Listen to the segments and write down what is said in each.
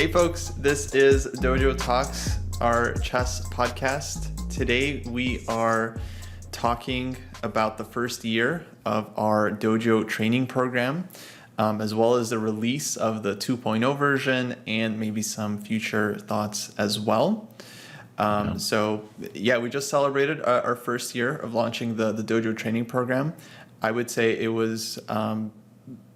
Hey folks, this is Dojo Talks, our chess podcast. Today we are talking about the first year of our Dojo Training Program, as well as the release of the 2.0 version and maybe some future thoughts as well. So yeah, we just celebrated our first year of launching the Dojo Training Program. I would say it was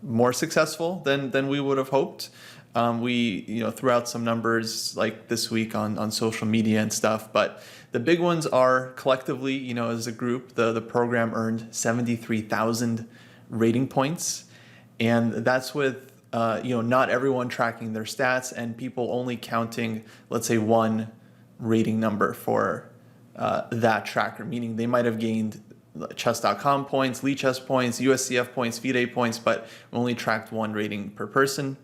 more successful than we would have hoped. We threw out some numbers like this week on social media and stuff, but the big ones are collectively, as a group, the program earned 73,000 rating points, and that's with not everyone tracking their stats and people only counting, let's say, one rating number for that tracker, meaning they might have gained chess.com points, Lichess points, USCF points, FIDE points, but only tracked one rating per person.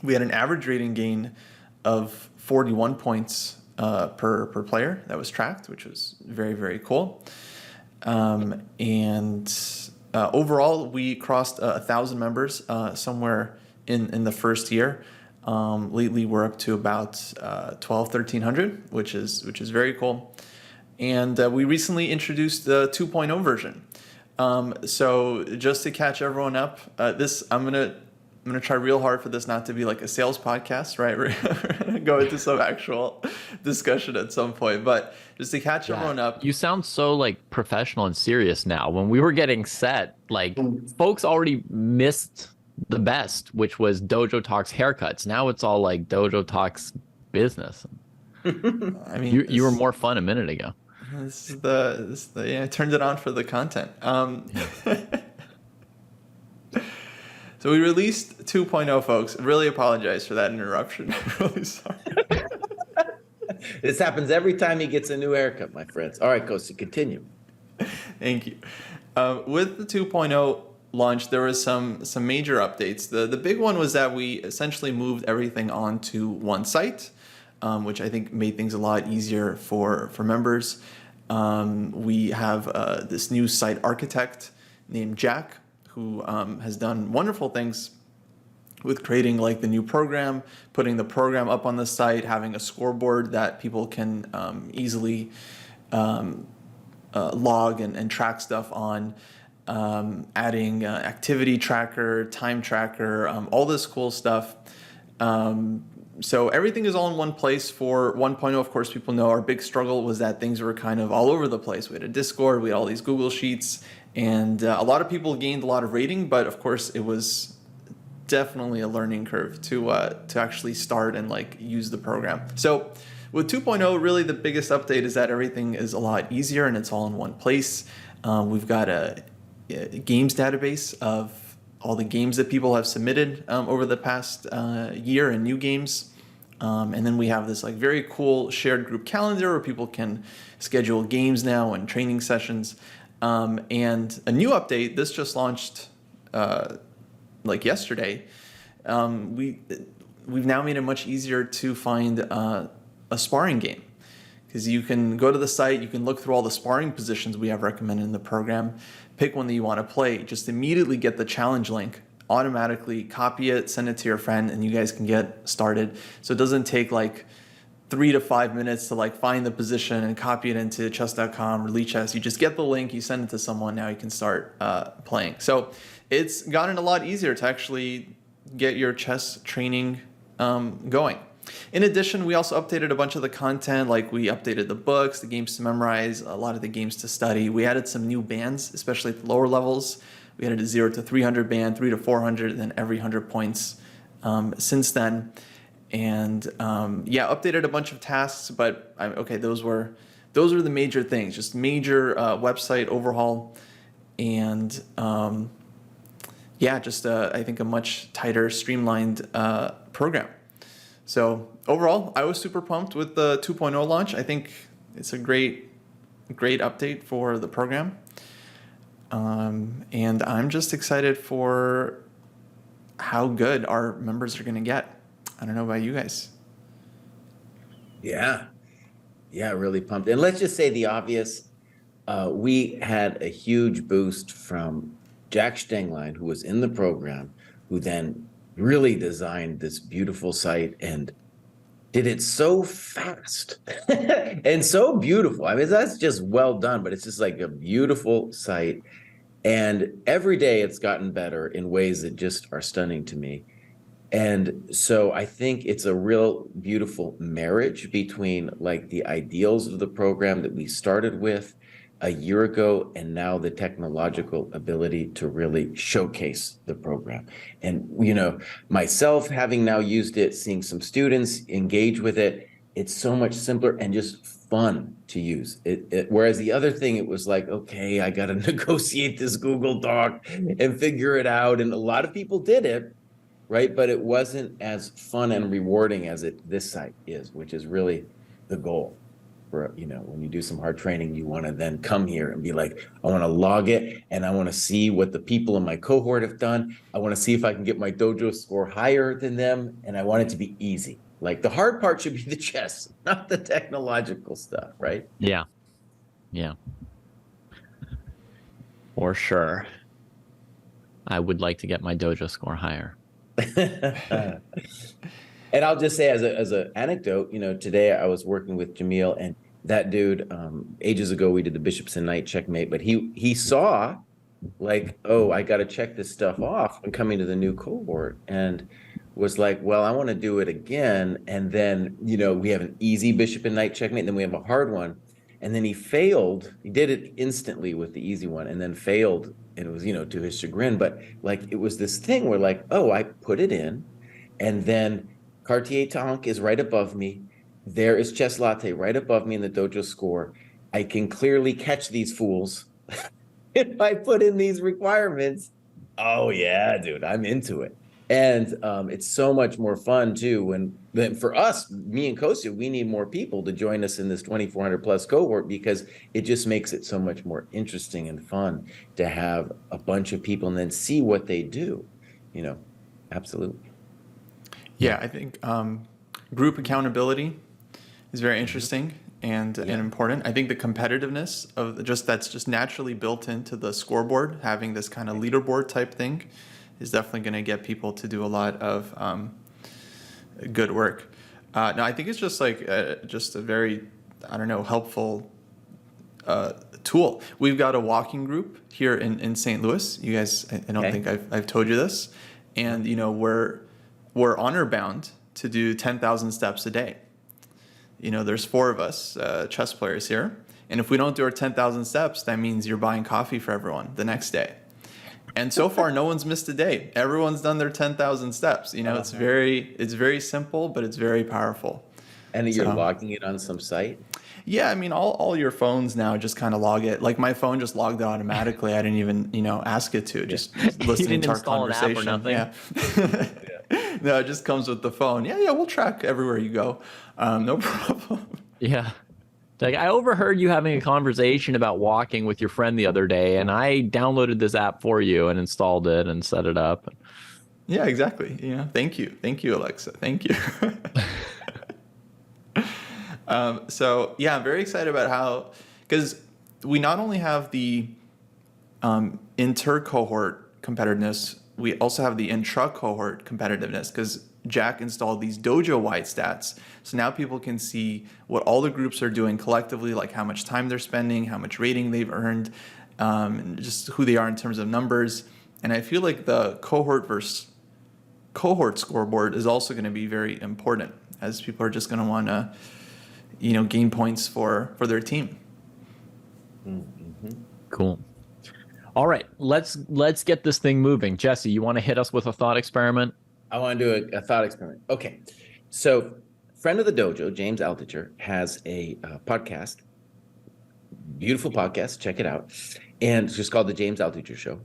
We had an average rating gain of 41 points per player that was tracked, which was very, very cool. Overall, we crossed 1,000 members somewhere in the first year. Lately, we're up to about 1,300, which is very cool. And we recently introduced the 2.0 version. So just to catch everyone up, I'm gonna try real hard for this not to be like a sales podcast, right? We're gonna go into some actual discussion at some point, but just to catch everyone up. You sound so like professional and serious now. When we were getting set, like folks already missed the best, which was Dojo Talks haircuts. Now it's all like Dojo Talks business. I mean, you were more fun a minute ago. I turned it on for the content. So we released 2.0, folks. Really apologize for that interruption. I'm really sorry. This happens every time he gets a new haircut, my friends. All right, Kosi, continue. Thank you. With the 2.0 launch, there was some major updates. The big one was that we essentially moved everything onto one site, which I think made things a lot easier for members. We have this new site architect named Jack, who has done wonderful things with creating like the new program, putting the program up on the site, having a scoreboard that people can easily log and track stuff on, adding activity tracker, time tracker, all this cool stuff. So everything is all in one place. For 1.0, of course, people know our big struggle was that things were kind of all over the place. We had a Discord, we had all these Google Sheets, and a lot of people gained a lot of rating, but of course it was definitely a learning curve to actually start and like use the program. So with 2.0, really the biggest update is that everything is a lot easier and it's all in one place. We've got a games database of all the games that people have submitted over the past year and new games. And then we have this like very cool shared group calendar where people can schedule games now and training sessions. And a new update, this just launched like yesterday. We've now made it much easier to find a sparring game, because you can go to the site, you can look through all the sparring positions we have recommended in the program, pick one that you want to play, just immediately get the challenge link, automatically copy it, send it to your friend, and you guys can get started. So it doesn't take like 3 to 5 minutes to like find the position and copy it into chess.com or Lichess. You just get the link, you send it to someone, now you can start playing. So it's gotten a lot easier to actually get your chess training going. In addition, we also updated a bunch of the content, like we updated the books, the games to memorize, a lot of the games to study. We added some new bands, especially at the lower levels. We added a 0 to 300 band, 3 to 400, and then every 100 points since then. And updated a bunch of tasks, but those were the major things, just major website overhaul, and I think a much tighter, streamlined program. So overall, I was super pumped with the 2.0 launch. I think it's a great update for the program. And I'm just excited for how good our members are going to get. I don't know about you guys. Yeah, really pumped. And let's just say the obvious. We had a huge boost from Jack Stenglein, who was in the program, who then really designed this beautiful site and did it so fast and so beautiful. I mean, that's just well done, but it's just like a beautiful site. And every day it's gotten better in ways that just are stunning to me. And so I think it's a real beautiful marriage between like the ideals of the program that we started with a year ago and now the technological ability to really showcase the program. And, myself having now used it, seeing some students engage with it, it's so much simpler and just fun to use. Whereas the other thing, it was like, okay, I got to negotiate this Google Doc and figure it out. And a lot of people did it, right? But it wasn't as fun and rewarding as this site is, which is really the goal. For, when you do some hard training, you want to then come here and be like, I want to log it and I want to see what the people in my cohort have done. I want to see if I can get my dojo score higher than them. And I want it to be easy. Like the hard part should be the chess, not the technological stuff, right? Yeah. Yeah. For sure. I would like to get my dojo score higher. And I'll just say as an anecdote, today I was working with Jamil, and that dude, ages ago, we did the bishops and knight checkmate, but he saw like, oh, I got to check this stuff off when coming to the new cohort, and was like, well, I want to do it again. And then, we have an easy bishop and knight checkmate, and then we have a hard one. And then he failed. He did it instantly with the easy one and then failed. And it was, to his chagrin. But like, it was this thing where like, oh, I put it in, and then Cartier Tonk is right above me. There is Chess Latte right above me in the dojo score. I can clearly catch these fools if I put in these requirements. Oh yeah, dude, I'm into it. And it's so much more fun too. Then for us, me and Kostya, we need more people to join us in this 2,400 plus cohort, because it just makes it so much more interesting and fun to have a bunch of people and then see what they do. Absolutely. Yeah, I think group accountability is very interesting and important. I think the competitiveness of that's just naturally built into the scoreboard, having this kind of leaderboard type thing, is definitely going to get people to do a lot of good work. No, I think it's just like just a very, helpful tool. We've got a walking group here in St. Louis. You guys, I don't think I've told you this, and we're honor bound to do 10,000 steps a day. There's 4 of us chess players here, and if we don't do our 10,000 steps, that means you're buying coffee for everyone the next day. And so far, no one's missed a day. Everyone's done their 10,000 steps. It's very simple, but it's very powerful. And you're logging it on some site? Yeah, I mean, all your phones now just kind of log it. Like my phone just logged it automatically. I didn't even, ask it to. Just listening to our conversation. An app or nothing. Yeah. No, it just comes with the phone. Yeah, we'll track everywhere you go. No problem. Yeah. Like, I overheard you having a conversation about walking with your friend the other day, and I downloaded this app for you and installed it and set it up. Yeah, exactly. Thank you, Alexa. Thank you. So yeah, I'm very excited about because we not only have the inter-cohort competitiveness, we also have the intra-cohort competitiveness, because Jack installed these dojo-wide stats. So now people can see what all the groups are doing collectively, like how much time they're spending, how much rating they've earned, and just who they are in terms of numbers. And I feel like the cohort versus cohort scoreboard is also going to be very important, as people are just going to want to, gain points for their team. Mm-hmm. Cool. All right, let's get this thing moving. Jesse, you want to hit us with a thought experiment? I want to do a thought experiment. Okay. So, friend of the dojo, James Altucher, has a podcast. Beautiful podcast. Check it out. And it's just called The James Altucher Show.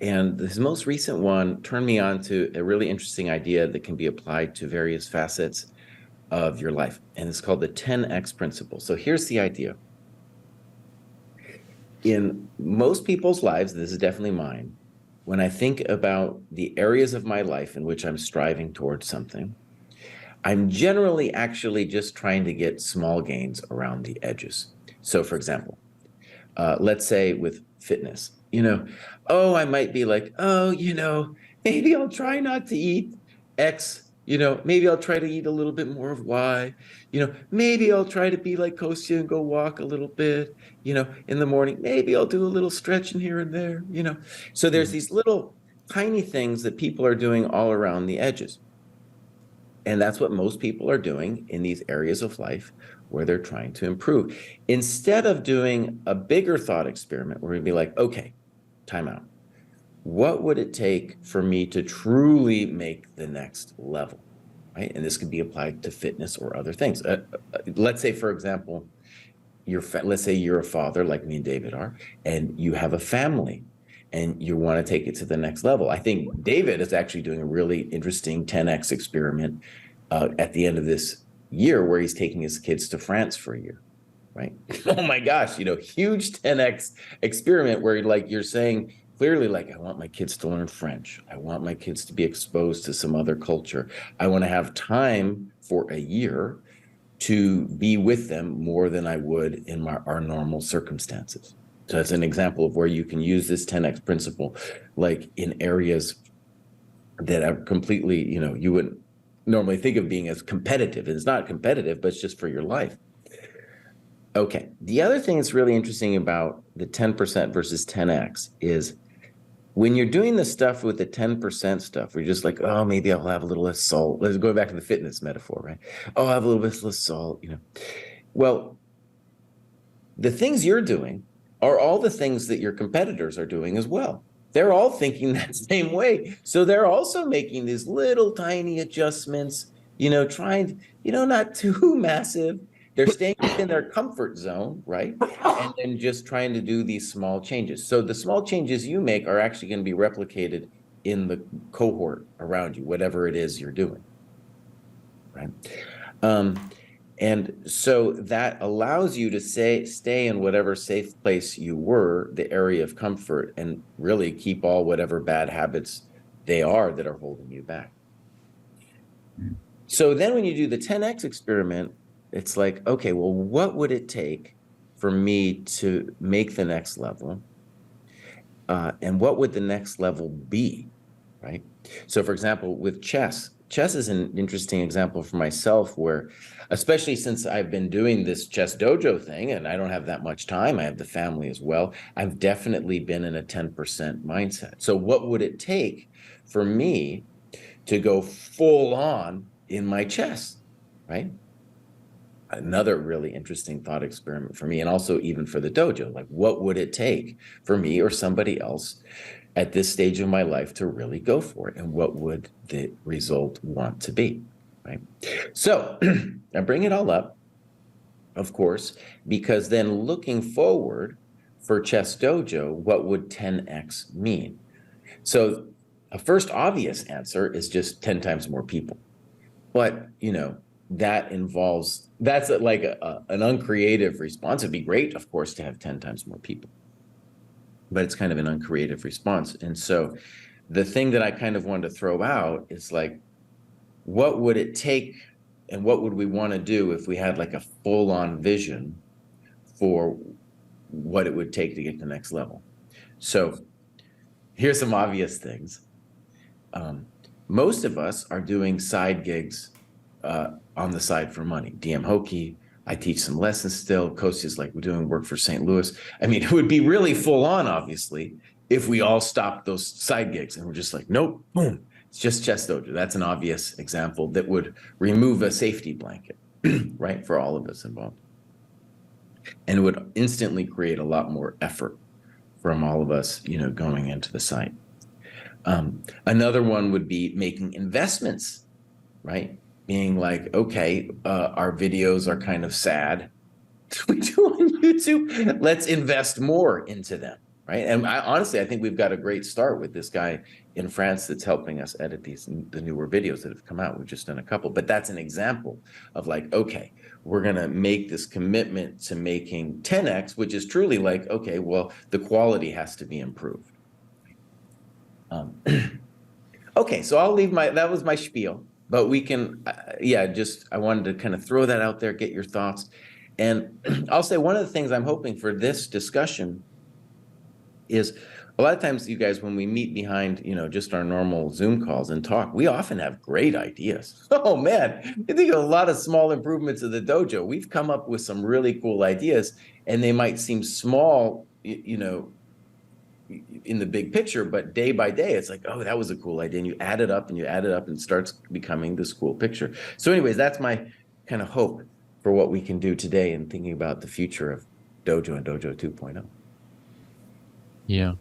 And his most recent one turned me on to a really interesting idea that can be applied to various facets of your life. And it's called the 10X principle. So here's the idea. In most people's lives, this is definitely mine, when I think about the areas of my life in which I'm striving towards something, I'm generally actually just trying to get small gains around the edges. So for example, let's say with fitness, Oh, I might be like, oh, maybe I'll try not to eat X, maybe I'll try to eat a little bit more of Y, maybe I'll try to be like Kostya and go walk a little bit, in the morning, maybe I'll do a little stretching here and there, So there's these little tiny things that people are doing all around the edges. And that's what most people are doing in these areas of life where they're trying to improve. Instead of doing a bigger thought experiment, we're going to be like, okay, time out. What would it take for me to truly make the next level, right? And this could be applied to fitness or other things. Let's say, for example, let's say you're a father like me and David are, and you have a family and you want to take it to the next level. I think David is actually doing a really interesting 10X experiment at the end of this year where he's taking his kids to France for a year, right? Oh my gosh, huge 10X experiment where you're saying clearly, I want my kids to learn French. I want my kids to be exposed to some other culture. I want to have time for a year to be with them more than I would in our normal circumstances. So that's an example of where you can use this 10X principle, in areas that are completely, you wouldn't normally think of being as competitive. It's not competitive, but it's just for your life. Okay. The other thing that's really interesting about the 10% versus 10X is when you're doing the stuff with the 10% stuff, we're just like, oh, maybe I'll have a little less salt. Let's go back to the fitness metaphor, right? Oh, I'll have a little bit less salt, Well, the things you're doing are all the things that your competitors are doing as well. They're all thinking that same way. So they're also making these little tiny adjustments, trying, not too massive. They're staying within their comfort zone, right? And then just trying to do these small changes. So the small changes you make are actually going to be replicated in the cohort around you, whatever it is you're doing, right? And so that allows you to stay in whatever safe place you were, the area of comfort, and really keep all whatever bad habits they are that are holding you back. So then when you do the 10X experiment, it's like, okay, well, what would it take for me to make the next level? And what would the next level be, right? So for example, with chess is an interesting example for myself where, especially since I've been doing this chess dojo thing and I don't have that much time, I have the family as well, I've definitely been in a 10% mindset. So what would it take for me to go full on in my chess, right? Another really interesting thought experiment for me, and also even for the dojo, what would it take for me or somebody else at this stage of my life to really go for it? And what would the result want to be, right? So I bring it all up, of course, because then looking forward for Chess Dojo, what would 10X mean? So a first obvious answer is just 10 times more people. But, that's like an uncreative response. It'd be great, of course, to have 10 times more people, but it's kind of an uncreative response. And so the thing that I kind of wanted to throw out is what would it take and what would we want to do if we had a full-on vision for what it would take to get to the next level? So here's some obvious things. Most of us are doing side gigs on the side for money. DM Hokie, I teach some lessons still. Kostya's we're doing work for St. Louis. I mean, it would be really full on, obviously, if we all stopped those side gigs and we're just nope, boom, it's just Chess Dojo. That's an obvious example that would remove a safety blanket, right, for all of us involved. And it would instantly create a lot more effort from all of us, going into the site. Another one would be making investments, right? Being okay, our videos are kind of sad. We do on YouTube. Let's invest more into them, right? And honestly, I think we've got a great start with this guy in France that's helping us edit the newer videos that have come out. We've just done a couple, but that's an example of okay, we're going to make this commitment to making 10X, which is truly okay, well, the quality has to be improved. Okay, so I'll leave that was my spiel. But we can, I wanted to kind of throw that out there, get your thoughts. And I'll say one of the things I'm hoping for this discussion is a lot of times, you guys, when we meet behind, just our normal Zoom calls and talk, we often have great ideas. Oh man, you think of a lot of small improvements of the dojo. We've come up with some really cool ideas, and they might seem small, in the big picture, but day by day, it's like, oh, that was a cool idea. And you add it up and you add it up, and it starts becoming this cool picture. So anyways, that's my kind of hope for what we can do today in thinking about the future of Dojo and Dojo 2.0. Yeah.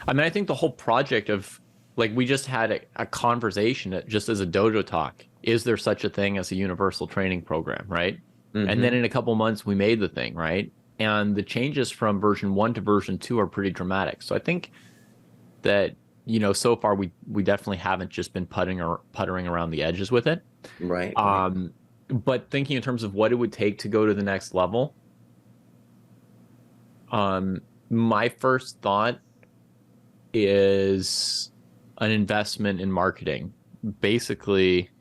I mean, I think the whole project of, like, we just had a conversation just as a dojo talk. Is there such a thing as a universal training program, right? Mm-hmm. And then in a couple months, we made the thing, right? And the changes from version 1 to version 2 are pretty dramatic. So I think that, so far we definitely haven't just been puttering around the edges with it. Right. But thinking in terms of what it would take to go to the next level, my first thought is an investment in marketing. Basically,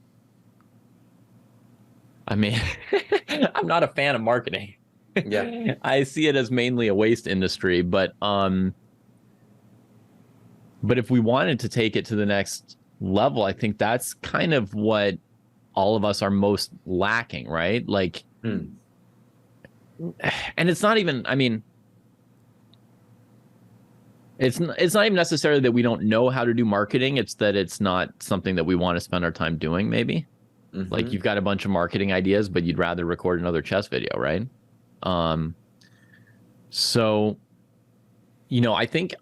I mean, I'm not a fan of marketing. Yeah. I see it as mainly a waste industry, but if we wanted to take it to the next level, I think that's kind of what all of us are most lacking, right? Like, and it's not even, I mean, it's not even necessarily that we don't know how to do marketing. It's that it's not something that we want to spend our time doing, maybe. Mm-hmm. Like, you've got a bunch of marketing ideas, but you'd rather record another chess video, right? So, I think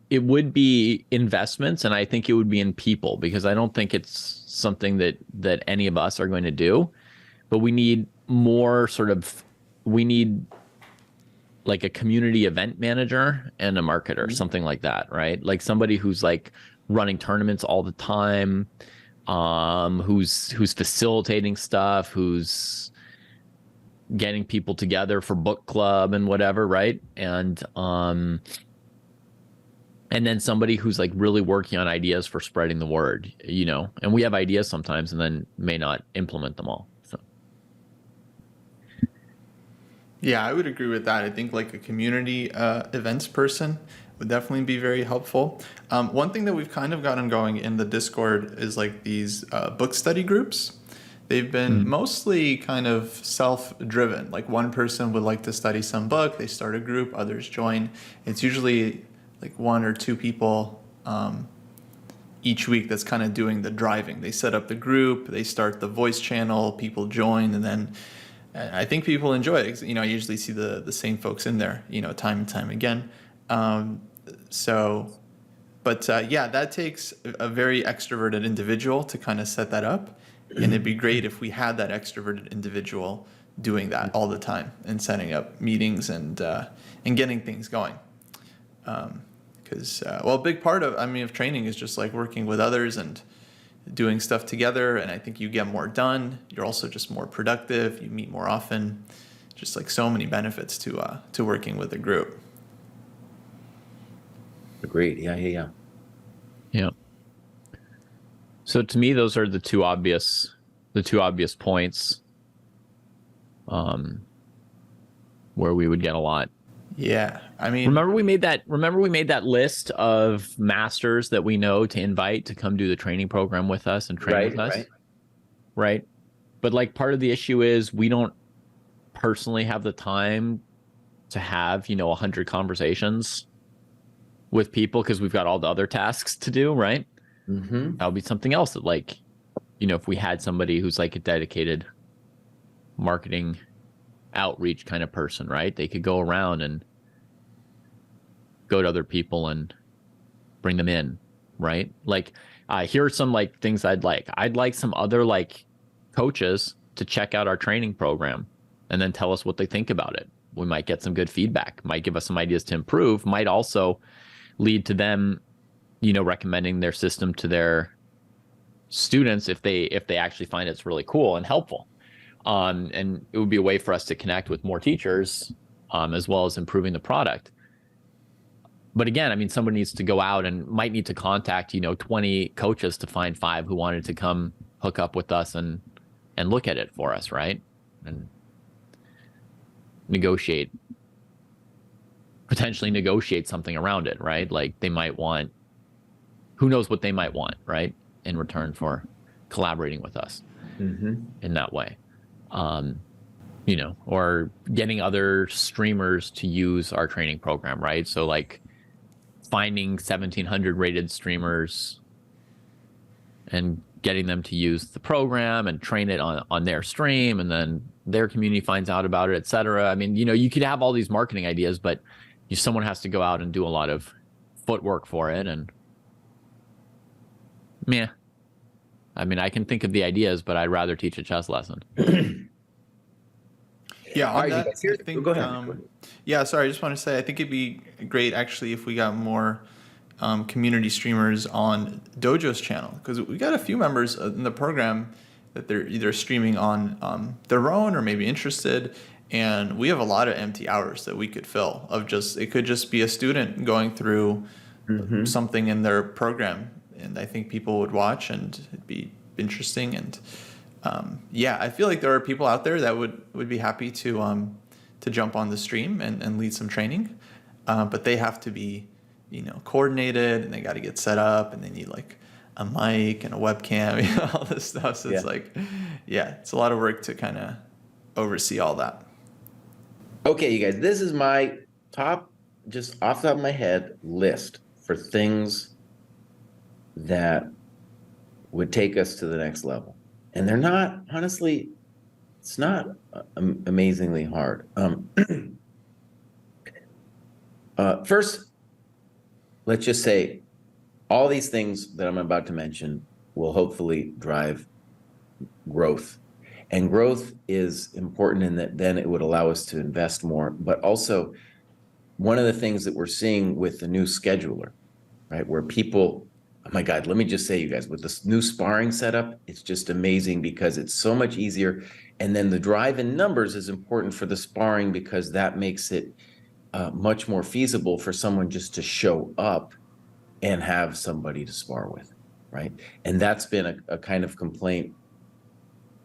it would be investments, and I think it would be in people, because I don't think it's something that any of us are going to do, but we need more we need like a community event manager and a marketer, mm-hmm. something like that, right? Like somebody who's like running tournaments all the time, who's facilitating stuff, who's getting people together for book club and whatever, right? And then somebody who's like really working on ideas for spreading the word, and we have ideas sometimes and then may not implement them all. So. Yeah, I would agree with that. I think like a community events person would definitely be very helpful. One thing that we've kind of gotten going in the Discord is like these book study groups. They've been mostly kind of self-driven. Like one person would like to study some book, they start a group, others join. It's usually like 1 or 2 people each week that's kind of doing the driving. They set up the group, they start the voice channel, people join, and then I think people enjoy it. I usually see the same folks in there, time and time again. That takes a very extroverted individual to kind of set that up. And it'd be great if we had that extroverted individual doing that all the time and setting up meetings and getting things going. Because a big part of training is just like working with others and doing stuff together. And I think you get more done. You're also just more productive. You meet more often. Just like so many benefits to working with a group. Agreed. Yeah. So to me, those are the two obvious points where we would get a lot. Yeah, I mean, remember we made that list of masters that we know to invite to come do the training program with us and train with us, right? But like part of the issue is we don't personally have the time to have 100 conversations with people because we've got all the other tasks to do, right? Mm-hmm. That would be something else that, like, if we had somebody who's like a dedicated marketing outreach kind of person, right? They could go around and go to other people and bring them in, right? Like, here are some like things I'd like some other like coaches to check out our training program and then tell us what they think about it. We might get some good feedback, might give us some ideas to improve, might also lead to them recommending their system to their students if they actually find it's really cool and helpful. And it would be a way for us to connect with more teachers, as well as improving the product. But again, somebody needs to go out and might need to contact 20 coaches to find 5 who wanted to come hook up with us and look at it for us, right? And negotiate potentially negotiate something around it, right? Like they might want, who knows what they might want, right? In return for collaborating with us in that way. You know, or getting other streamers to use our training program, right? So like finding 1700 rated streamers and getting them to use the program and train it on their stream, and then their community finds out about it, etc. I mean, you know, you could have all these marketing ideas, but someone has to go out and do a lot of footwork for it. And yeah, I mean, I can think of the ideas, but I'd rather teach a chess lesson. Yeah, All right, that, you guys, I think, go ahead. Yeah, sorry, I just want to say, I think it'd be great actually if we got more community streamers on Dojo's channel, because we got a few members in the program that they're either streaming on their own or maybe interested, and we have a lot of empty hours that we could fill of just, it could just be a student going through something in their program, and I think people would watch and it'd be interesting. And yeah, I feel like there are people out there that would be happy to jump on the stream and lead some training, but they have to be, you know, coordinated, and they got to get set up, and they need like a mic and a webcam, you know, all this stuff. So it's like, yeah, it's a lot of work to kind of oversee all that. Okay, you guys, this is my top, just off the top of my head, list for things that would take us to the next level. And they're not, honestly, it's not amazingly hard. First, let's just say all these things that I'm about to mention will hopefully drive growth. And growth is important in that then it would allow us to invest more. But also, one of the things that we're seeing with the new scheduler, right, where people, oh my God, let me just say, you guys, with this new sparring setup, it's just amazing because it's so much easier. And then the drive in numbers is important for the sparring because that makes it much more feasible for someone just to show up and have somebody to spar with, right? And that's been a kind of complaint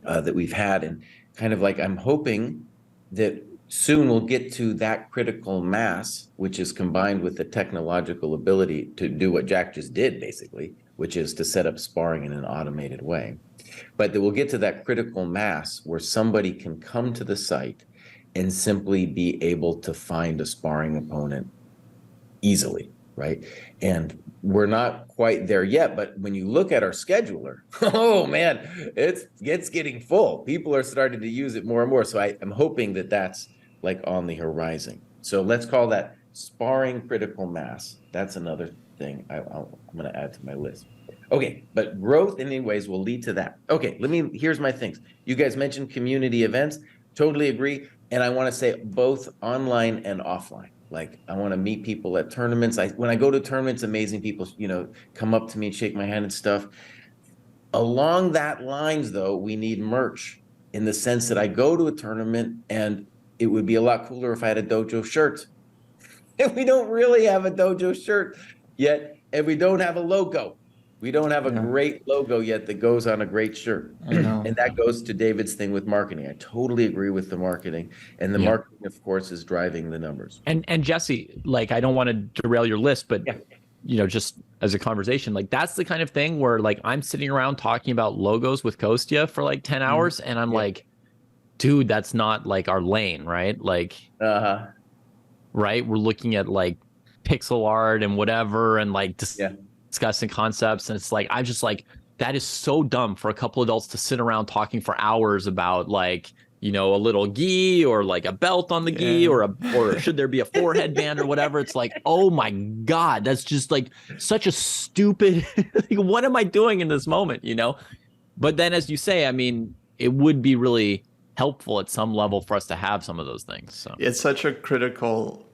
that we've had, and kind of like, I'm hoping that soon we'll get to that critical mass, which is combined with the technological ability to do what Jack just did, basically, which is to set up sparring in an automated way. But that we'll get to that critical mass where somebody can come to the site and simply be able to find a sparring opponent easily, right? And we're not quite there yet, but when you look at our scheduler, oh man, it's getting full. People are starting to use it more and more. So I'm hoping that that's like on the horizon. So let's call that sparring critical mass. That's another thing I'm going to add to my list. Okay, but growth in any ways will lead to that. Okay, here's my things. You guys mentioned community events. Totally agree. And I want to say both online and offline. Like, I want to meet people at tournaments. When I go to tournaments, amazing people, you know, come up to me and shake my hand and stuff. Along that lines, though, we need merch in the sense that I go to a tournament and it would be a lot cooler if I had a dojo shirt. And we don't really have a dojo shirt yet, and we don't have a logo. We don't have a great logo yet that goes on a great shirt. And that goes to David's thing with marketing. I totally agree with the marketing. And the marketing, of course, is driving the numbers. And Jesse, like, I don't want to derail your list, but you know, just as a conversation, like, that's the kind of thing where, like, I'm sitting around talking about logos with Kostya for like 10 hours, and I'm like, dude, that's not like our lane, right? Like, right? We're looking at like pixel art and whatever, and like discussing concepts, and it's like, I just like, that is so dumb for a couple adults to sit around talking for hours about, like, you know, a little gi or like a belt on the gi or should there be a forehead band or whatever. It's like, oh my God, that's just like such a stupid, like, what am I doing in this moment, you know? But then, as you say, I mean, it would be really helpful at some level for us to have some of those things. So it's such a critical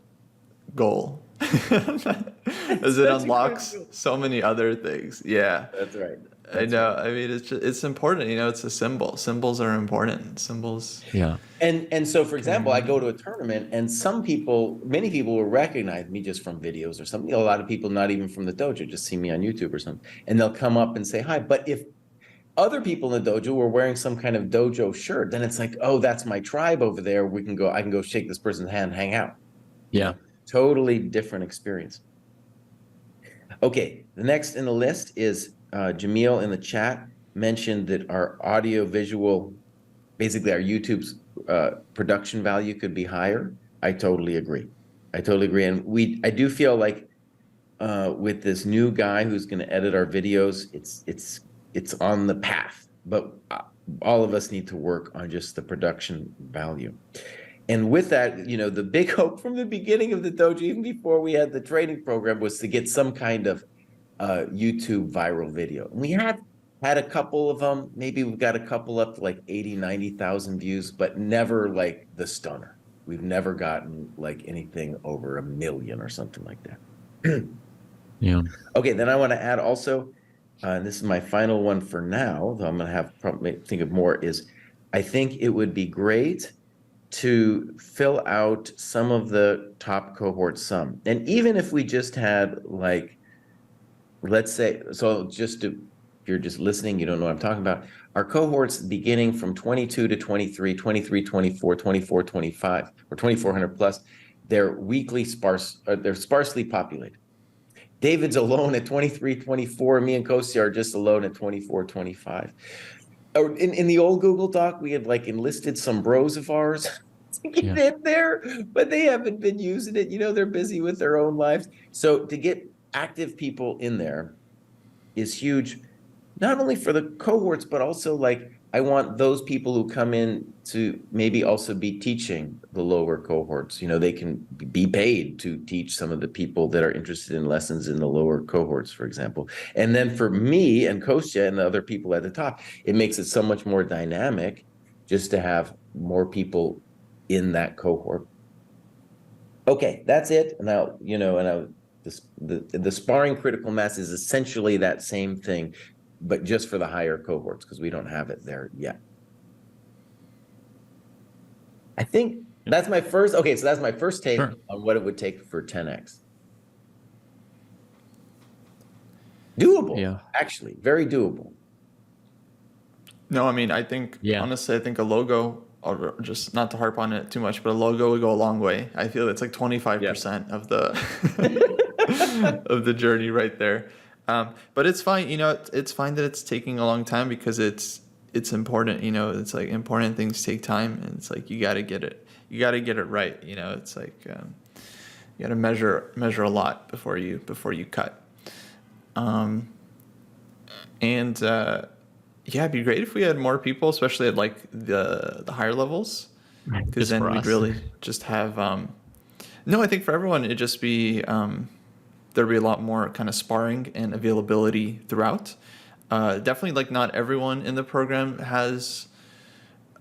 goal as it unlocks so many other things. Yeah, that's right. I know. Right. I mean, it's important. You know, it's a symbol. Symbols are important. Symbols. Yeah. And so, for example, I go to a tournament, and many people will recognize me just from videos or something. A lot of people, not even from the dojo, just see me on YouTube or something, and they'll come up and say hi. But if other people in the dojo were wearing some kind of dojo shirt, then it's like, oh, that's my tribe over there. I can go shake this person's hand, hang out. Yeah. Totally different experience. Okay, the next in the list is Jamil in the chat mentioned that our audio visual, basically our YouTube's production value could be higher. I totally agree. And I do feel like with this new guy who's going to edit our videos, it's on the path, but all of us need to work on just the production value. And with that, you know, the big hope from the beginning of the dojo, even before we had the training program, was to get some kind of YouTube viral video. And we had a couple of them. Maybe we've got a couple up to like 80, 90,000 views, but never like the stunner. We've never gotten like anything over 1 million or something like that. Yeah. Okay, then I want to add also, and this is my final one for now, though I'm going to have probably think of more, is I think it would be great to fill out some of the top cohorts some. And even if we just had like, let's say, so just to, if you're just listening, you don't know what I'm talking about, our cohorts beginning from 22 to 23, 23, 24, 24, 25, or 2,400 plus, they're weekly they're sparsely populated. David's alone at 23, 24. Me and Kostya are just alone at 24, 25. In the old Google Doc, we had like enlisted some bros of ours to get in there, but they haven't been using it. You know, they're busy with their own lives. So to get active people in there is huge, not only for the cohorts, but also like I want those people who come in to maybe also be teaching the lower cohorts. You know, they can be paid to teach some of the people that are interested in lessons in the lower cohorts, for example. And then for me and Kostya and the other people at the top, it makes it so much more dynamic just to have more people in that cohort. Okay, that's it. Now, you know, the sparring critical mass is essentially that same thing, but just for the higher cohorts, because we don't have it there yet. I think that's my first, okay, so that's my first take on what it would take for 10x. Doable, actually, very doable. No, I mean, I think, honestly, I think a logo, or just not to harp on it too much, but a logo would go a long way. I feel it's like 25% of the of the journey right there. But it's fine, you know, it's fine that it's taking a long time because it's important, you know, it's like important things take time, and it's like you got to get it right, you know. It's like you got to measure a lot before you cut. Yeah, it'd be great if we had more people, especially at like the higher levels, because then we'd really just have no, I think for everyone it'd just be there'd be a lot more kind of sparring and availability throughout. Definitely, like, not everyone in the program has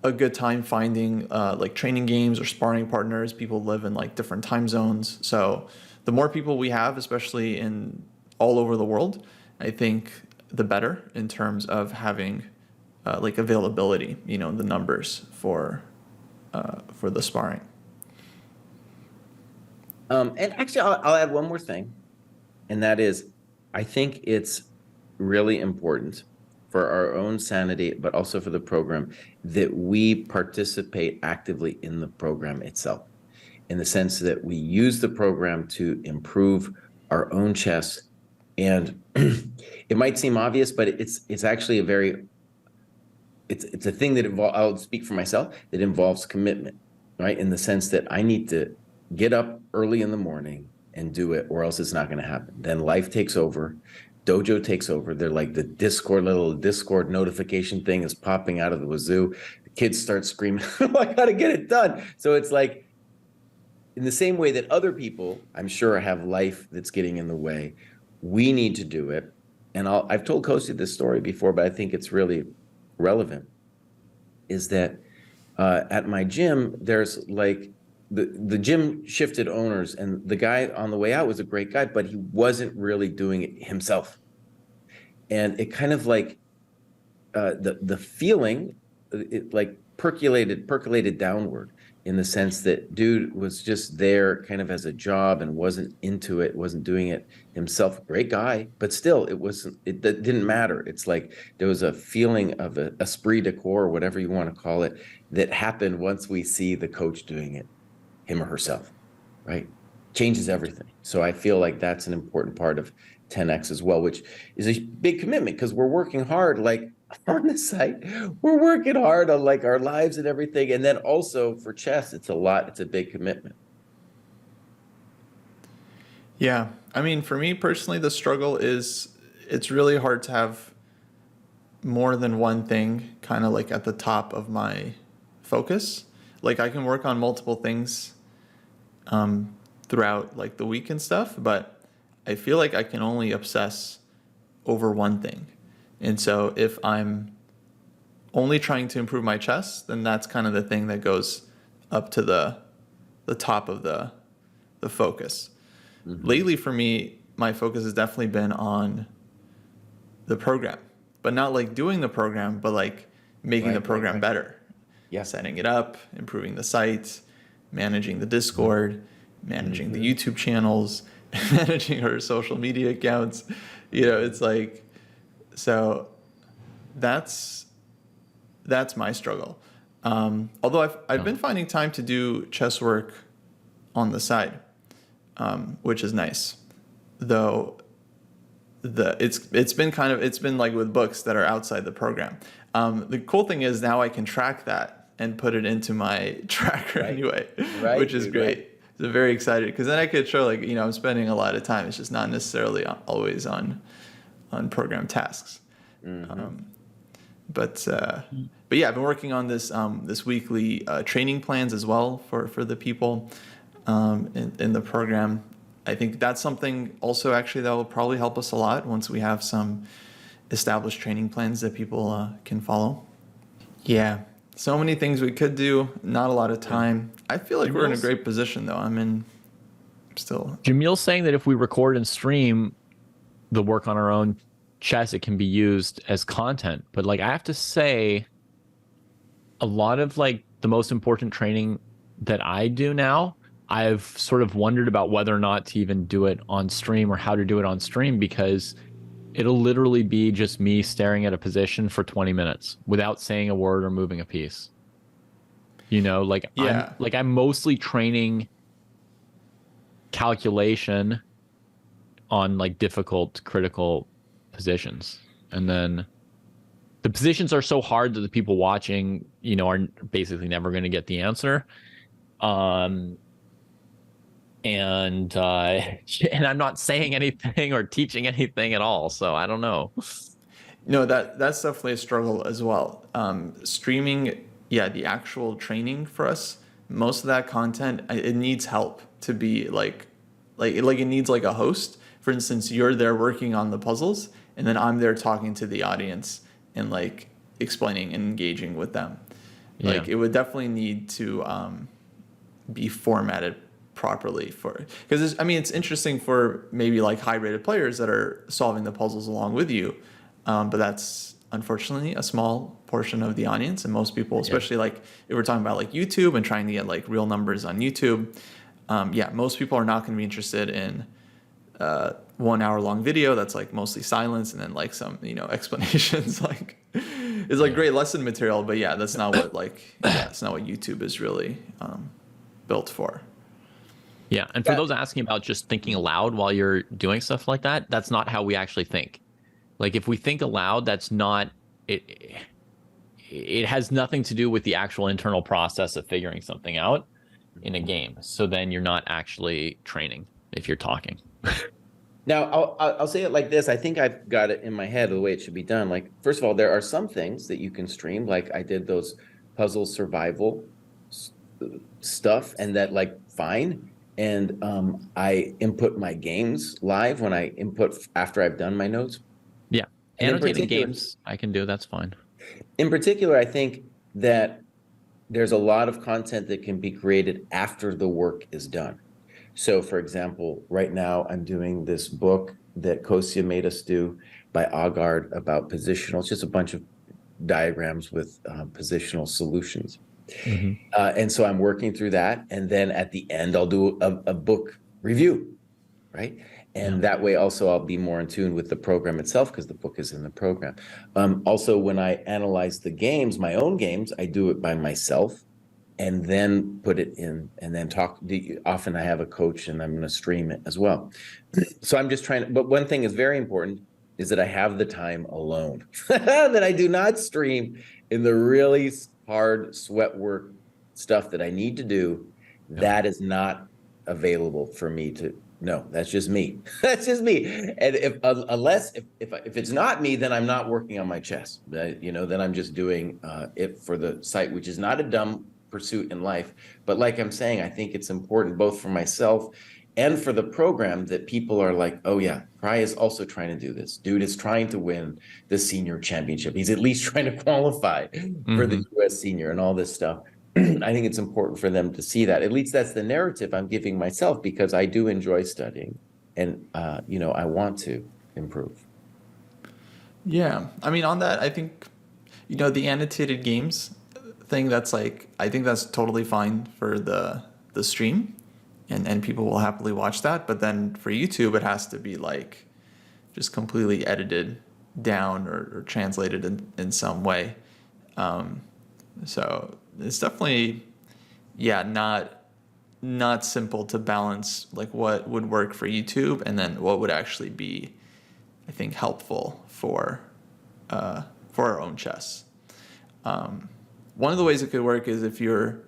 a good time finding like training games or sparring partners. People live in like different time zones, so the more people we have, especially in all over the world, I think the better in terms of having like availability, you know, the numbers for the sparring. And actually, I'll add one more thing, and that is, I think it's really important for our own sanity, but also for the program, that we participate actively in the program itself, in the sense that we use the program to improve our own chess. And it might seem obvious, but it's actually it's a thing that I'll speak for myself, that involves commitment, right? In the sense that I need to get up early in the morning and do it, or else it's not going to happen. Then life takes over, dojo takes over. They're like the little Discord notification thing is popping out of the wazoo. The kids start screaming, I got to get it done. So it's like, in the same way that other people, I'm sure, have life that's getting in the way, we need to do it. And I've told Kostya this story before, but I think it's really relevant, is that at my gym, there's like, the gym shifted owners, and the guy on the way out was a great guy, but he wasn't really doing it himself. And it kind of like, the feeling, it like percolated downward, in the sense that dude was just there kind of as a job and wasn't into it, wasn't doing it himself. Great guy, but still it didn't matter. It's like there was a feeling of a esprit de corps, whatever you want to call it, that happened once we see the coach doing it, him or herself, right? changes everything. So I feel like that's an important part of 10X as well, which is a big commitment because we're working hard, like on the site, we're working hard on like our lives and everything. And then also for chess, it's a big commitment. Yeah. I mean, for me personally, the struggle is it's really hard to have more than one thing kind of like at the top of my focus. Like I can work on multiple things throughout like the week and stuff, but I feel like I can only obsess over one thing. And so if I'm only trying to improve my chess, then that's kind of the thing that goes up to the top of the focus. Mm-hmm. Lately for me, my focus has definitely been on the program, but not like doing the program, but like making the program better. Yeah. Setting it up, improving the site, managing the Discord, managing the YouTube channels, managing our social media accounts. You know, it's like, so that's my struggle. Although I've been finding time to do chess work on the side, which is nice. Though it's been like with books that are outside the program. The cool thing is now I can track that and put it into my tracker anyway, which is great. Right. So I'm very excited because then I could show like, you know, I'm spending a lot of time. It's just not necessarily always on program tasks. Mm-hmm. But yeah, I've been working on this this weekly training plans as well for the people in the program. I think that's something also actually that will probably help us a lot once we have some established training plans that people can follow. Yeah, so many things we could do, not a lot of time. I feel like we're in a great position though. Jamil's saying that if we record and stream the work on our own chess, it can be used as content. But like I have to say, a lot of like the most important training that I do now, I've sort of wondered about whether or not to even do it on stream or how to do it on stream, because it'll literally be just me staring at a position for 20 minutes without saying a word or moving a piece. You know, like I'm mostly training calculation on like difficult critical positions. And then the positions are so hard that the people watching, you know, are basically never going to get the answer. And I'm not saying anything or teaching anything at all, so I don't know. No, that's definitely a struggle as well. Streaming, the actual training for us, most of that content, it needs help to be like it needs like a host. For instance, you're there working on the puzzles, and then I'm there talking to the audience and like explaining and engaging with them. Yeah. Like it would definitely need to be formatted properly because it's interesting for maybe like high rated players that are solving the puzzles along with you, but that's unfortunately a small portion of the audience, and most people, especially like if we're talking about like YouTube and trying to get like real numbers on YouTube, most people are not going to be interested in 1 hour long video that's like mostly silence and then like some, you know, explanations. Like it's like great lesson material, but that's not what it's not what YouTube is really built for. Yeah, and for those asking about just thinking aloud while you're doing stuff like that, that's not how we actually think. Like if we think aloud, that's not it. It has nothing to do with the actual internal process of figuring something out in a game. So then you're not actually training if you're talking. Now, I'll say it like this. I think I've got it in my head the way it should be done. Like, first of all, there are some things that you can stream. Like I did those puzzle survival stuff, and that like fine. And I input my games live when I input after I've done my notes. Yeah, annotating games I can do. That's fine. In particular, I think that there's a lot of content that can be created after the work is done. So, for example, right now I'm doing this book that Kosya made us do by Agard about positional. It's just a bunch of diagrams with positional solutions. Mm-hmm. And so I'm working through that. And then at the end, I'll do a book review, right? And that way also I'll be more in tune with the program itself because the book is in the program. Also, when I analyze the games, my own games, I do it by myself. and then put it in, and then talk. Often I have a coach, and I'm going to stream it as well. So I'm just trying. But one thing is very important is that I have the time alone. That I do not stream in the really hard sweat work stuff that I need to do. Yep. That is not available for me to. No, that's just me. That's just me. And if it's not me, then I'm not working on my chess. Then I'm just doing it for the site, which is not a dumb pursuit in life. But like I'm saying, I think it's important both for myself and for the program that people are like, oh yeah, Pry is also trying to do this. Dude is trying to win the senior championship. He's at least trying to qualify for the US senior and all this stuff. I think it's important for them to see that. At least that's the narrative I'm giving myself, because I do enjoy studying, and I want to improve. Yeah, I mean, on that, I think, the annotated games thing, that's like, I think that's totally fine for the stream, and people will happily watch that. But then for YouTube, it has to be like just completely edited down or translated in some way. So it's definitely, not simple to balance like what would work for YouTube and then what would actually be, I think, helpful for our own chess. One of the ways it could work is if you're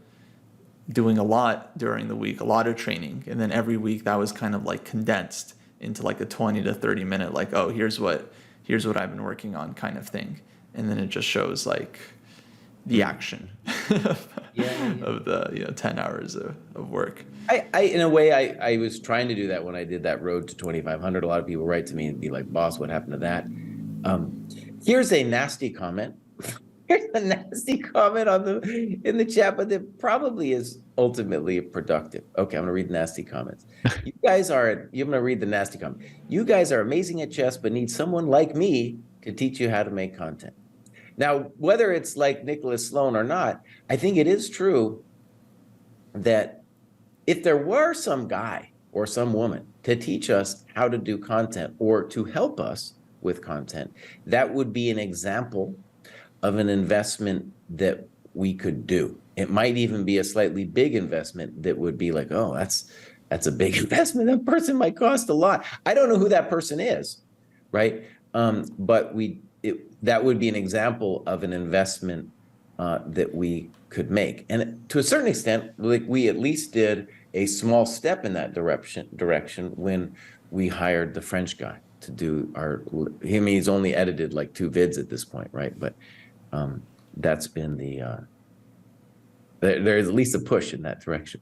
doing a lot during the week, a lot of training, and then every week that was kind of like condensed into like a 20 to 30 minute, like, oh, here's what I've been working on kind of thing. And then it just shows like the action of the 10 hours of work. I in a way, I was trying to do that when I did that road to 2,500. A lot of people write to me and be like, boss, what happened to that? Here's a nasty comment. Here's a nasty comment in the chat, but that probably is ultimately productive. Okay, I'm gonna read the nasty comments. I'm gonna read the nasty comment. You guys are amazing at chess, but need someone like me to teach you how to make content. Now, whether it's like Nicholas Sloan or not, I think it is true that if there were some guy or some woman to teach us how to do content or to help us with content, that would be an example of an investment that we could do. It might even be a slightly big investment that would be like, oh, that's a big investment. That person might cost a lot. I don't know who that person is, right? But that would be an example of an investment that we could make. And to a certain extent, like, we at least did a small step in that direction when we hired the French guy to do he's only edited like 2 vids at this point, right? But that's been there's at least a push in that direction.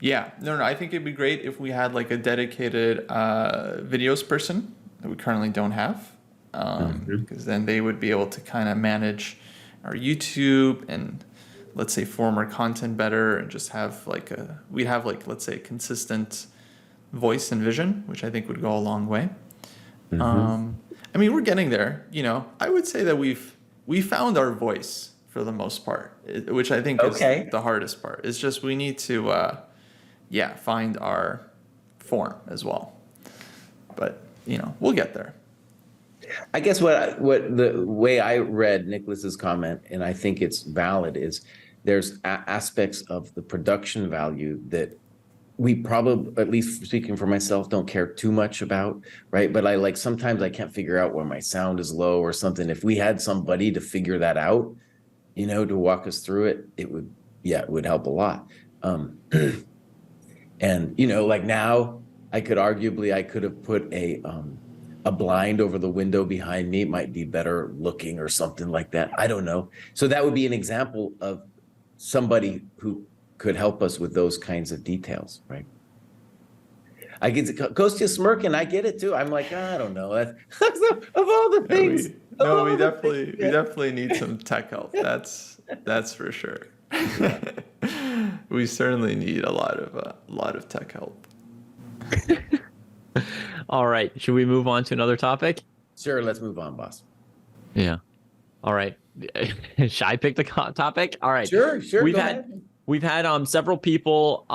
Yeah, no, I think it'd be great if we had like a dedicated videos person that we currently don't have, because then they would be able to kind of manage our YouTube and, let's say, form our content better, and just have let's say, consistent voice and vision, which I think would go a long way. I mean, we're getting there. I would say that we found our voice for the most part, which I think is the hardest part. It's just we need to find our form as well. But we'll get there. I guess what the way I read Nicholas's comment, and I think it's valid, is there's aspects of the production value that we probably, at least speaking for myself, don't care too much about, right? But sometimes I can't figure out where my sound is low or something. If we had somebody to figure that out, to walk us through it, it would help a lot. And like now, I could have put a blind over the window behind me. It might be better looking or something like that. I don't know. So that would be an example of somebody who could help us with those kinds of details, right? I get Kostya smirking. I get it too. I'm like, I don't know. That's of all the things. We definitely need some tech help. That's for sure. We certainly need a lot of tech help. All right. Should we move on to another topic? Sure. Let's move on, boss. Yeah. All right. Should I pick the topic? All right. Sure. We've had several people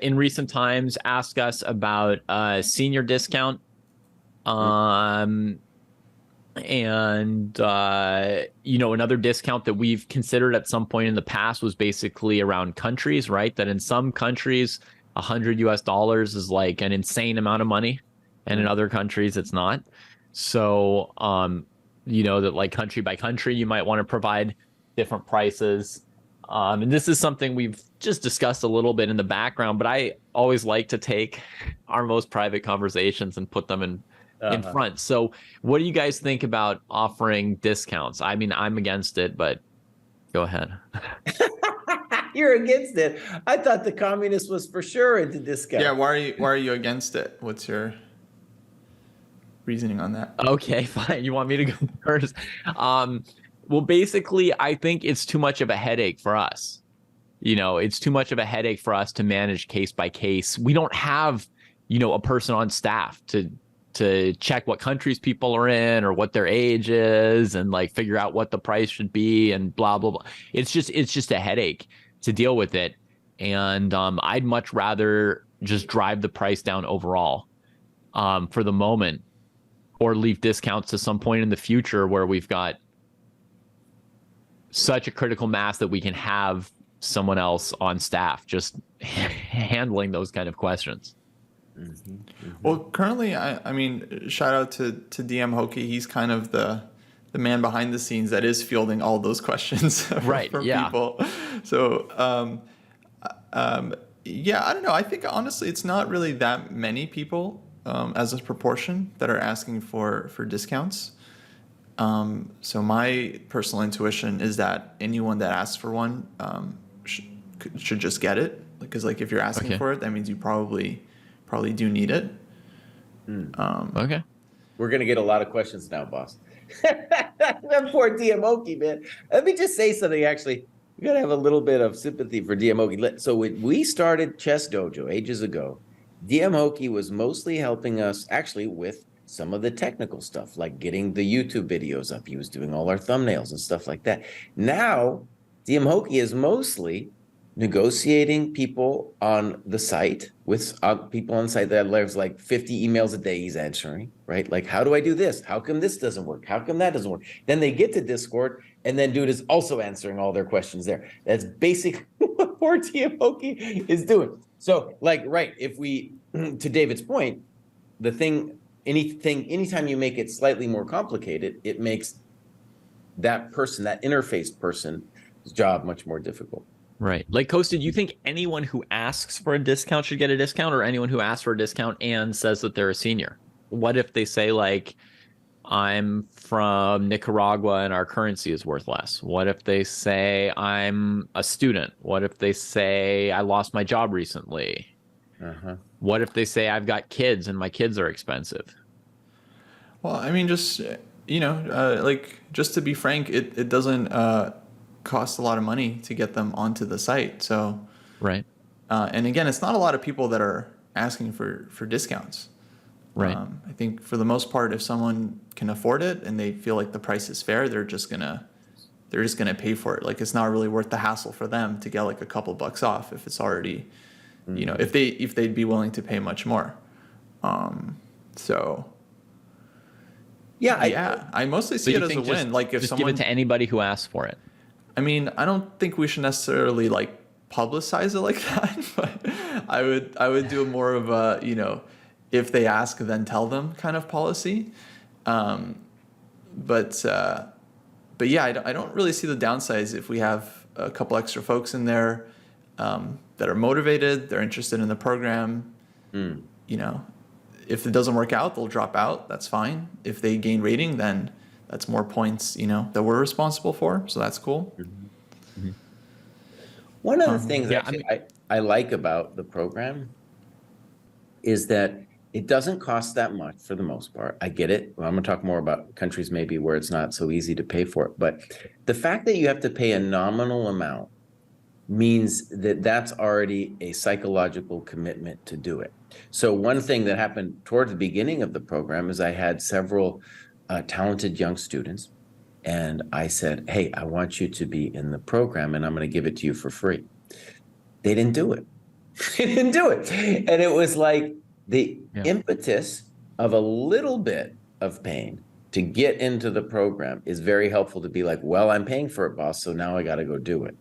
in recent times ask us about senior discount. And another discount that we've considered at some point in the past was basically around countries, right? That in some countries, $100 is like an insane amount of money, and in other countries it's not. So that like country by country, you might want to provide different prices. And this is something we've just discussed a little bit in the background, but I always like to take our most private conversations and put them in front. So what do you guys think about offering discounts? I mean, I'm against it, but go ahead. You're against it. I thought the communist was for sure into discount. Yeah, why are you against it? What's your reasoning on that? Okay, fine. You want me to go first? Well, basically, I think it's too much of a headache for us. It's too much of a headache for us to manage case by case. We don't have, a person on staff to check what countries people are in or what their age is and like figure out what the price should be and blah blah blah. It's just a headache to deal with it. And I'd much rather just drive the price down overall for the moment, or leave discounts to some point in the future where we've got such a critical mass that we can have someone else on staff just handling those kind of questions. Well, currently, I mean, shout out to DM Hokie. He's kind of the man behind the scenes that is fielding all those questions from people. So, yeah, I don't know. I think honestly, it's not really that many people as a proportion that are asking for discounts. So my personal intuition is that anyone that asks for one should just get it, because like if you're asking for it, that means you probably do need it. Okay. We're going to get a lot of questions now, boss. That poor Diamoki, man. Let me just say something, actually. We got to have a little bit of sympathy for Diamoki. So when we started Chess Dojo ages ago, Diamoki was mostly helping us actually with some of the technical stuff, like getting the YouTube videos up. He was doing all our thumbnails and stuff like that. Now, Diamoki is mostly negotiating people on the site with people on the site that there's like 50 emails a day he's answering, right? Like, how do I do this? How come this doesn't work? How come that doesn't work? Then they get to Discord, and then dude is also answering all their questions there. That's basically what poor Diamoki is doing. So like, right, if we, to David's point, anytime you make it slightly more complicated, it makes that person, that interface person's job much more difficult. Right. Like, Costa, do you think anyone who asks for a discount should get a discount, or anyone who asks for a discount and says that they're a senior? What if they say, like, I'm from Nicaragua and our currency is worth less? What if they say I'm a student? What if they say I lost my job recently? What if they say I've got kids and my kids are expensive? Well, I mean, just, like, just to be frank, it doesn't cost a lot of money to get them onto the site. So, right. And again, it's not a lot of people that are asking for discounts. Right. I think for the most part, if someone can afford it and they feel like the price is fair, they're just gonna pay for it. Like, it's not really worth the hassle for them to get like a couple bucks off if it's already, if they'd be willing to pay much more. So. Yeah, I mostly see it as a win. Like, if someone give it to anybody who asks for it. I mean, I don't think we should necessarily like publicize it like that, but I would do more of a, if they ask, then tell them kind of policy. But yeah, I don't really see the downsides if we have a couple extra folks in there that are motivated, they're interested in the program. If it doesn't work out, they'll drop out. That's fine. If they gain rating, then that's more points, that we're responsible for. So that's cool. One of the things I like about the program is that it doesn't cost that much for the most part. I get it. Well, I'm going to talk more about countries maybe where it's not so easy to pay for it. But the fact that you have to pay a nominal amount means that that's already a psychological commitment to do it. So one thing that happened toward the beginning of the program is I had several talented young students, and I said, hey, I want you to be in the program and I'm going to give it to you for free. They didn't do it. They didn't do it. And it was like the impetus of a little bit of pain to get into the program is very helpful to be like, well, I'm paying for it, boss, so now I got to go do it.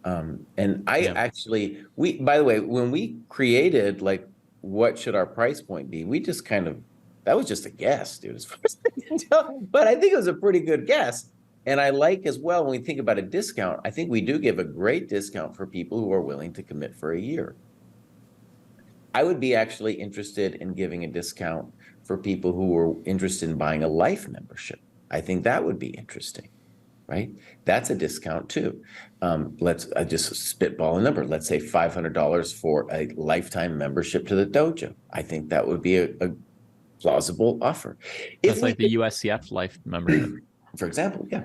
And I actually, by the way, when we created like, what should our price point be? We just that was just a guess, dude, as far as I can tell. But I think it was a pretty good guess. And I like as well, when we think about a discount, I think we do give a great discount for people who are willing to commit for a year. I would be actually interested in giving a discount for people who are interested in buying a life membership. I think that would be interesting, right? That's a discount too. I just spitball a number. Let's say $500 for a lifetime membership to the dojo. I think that would be a plausible offer. That's like the USCF life membership. For example, yeah.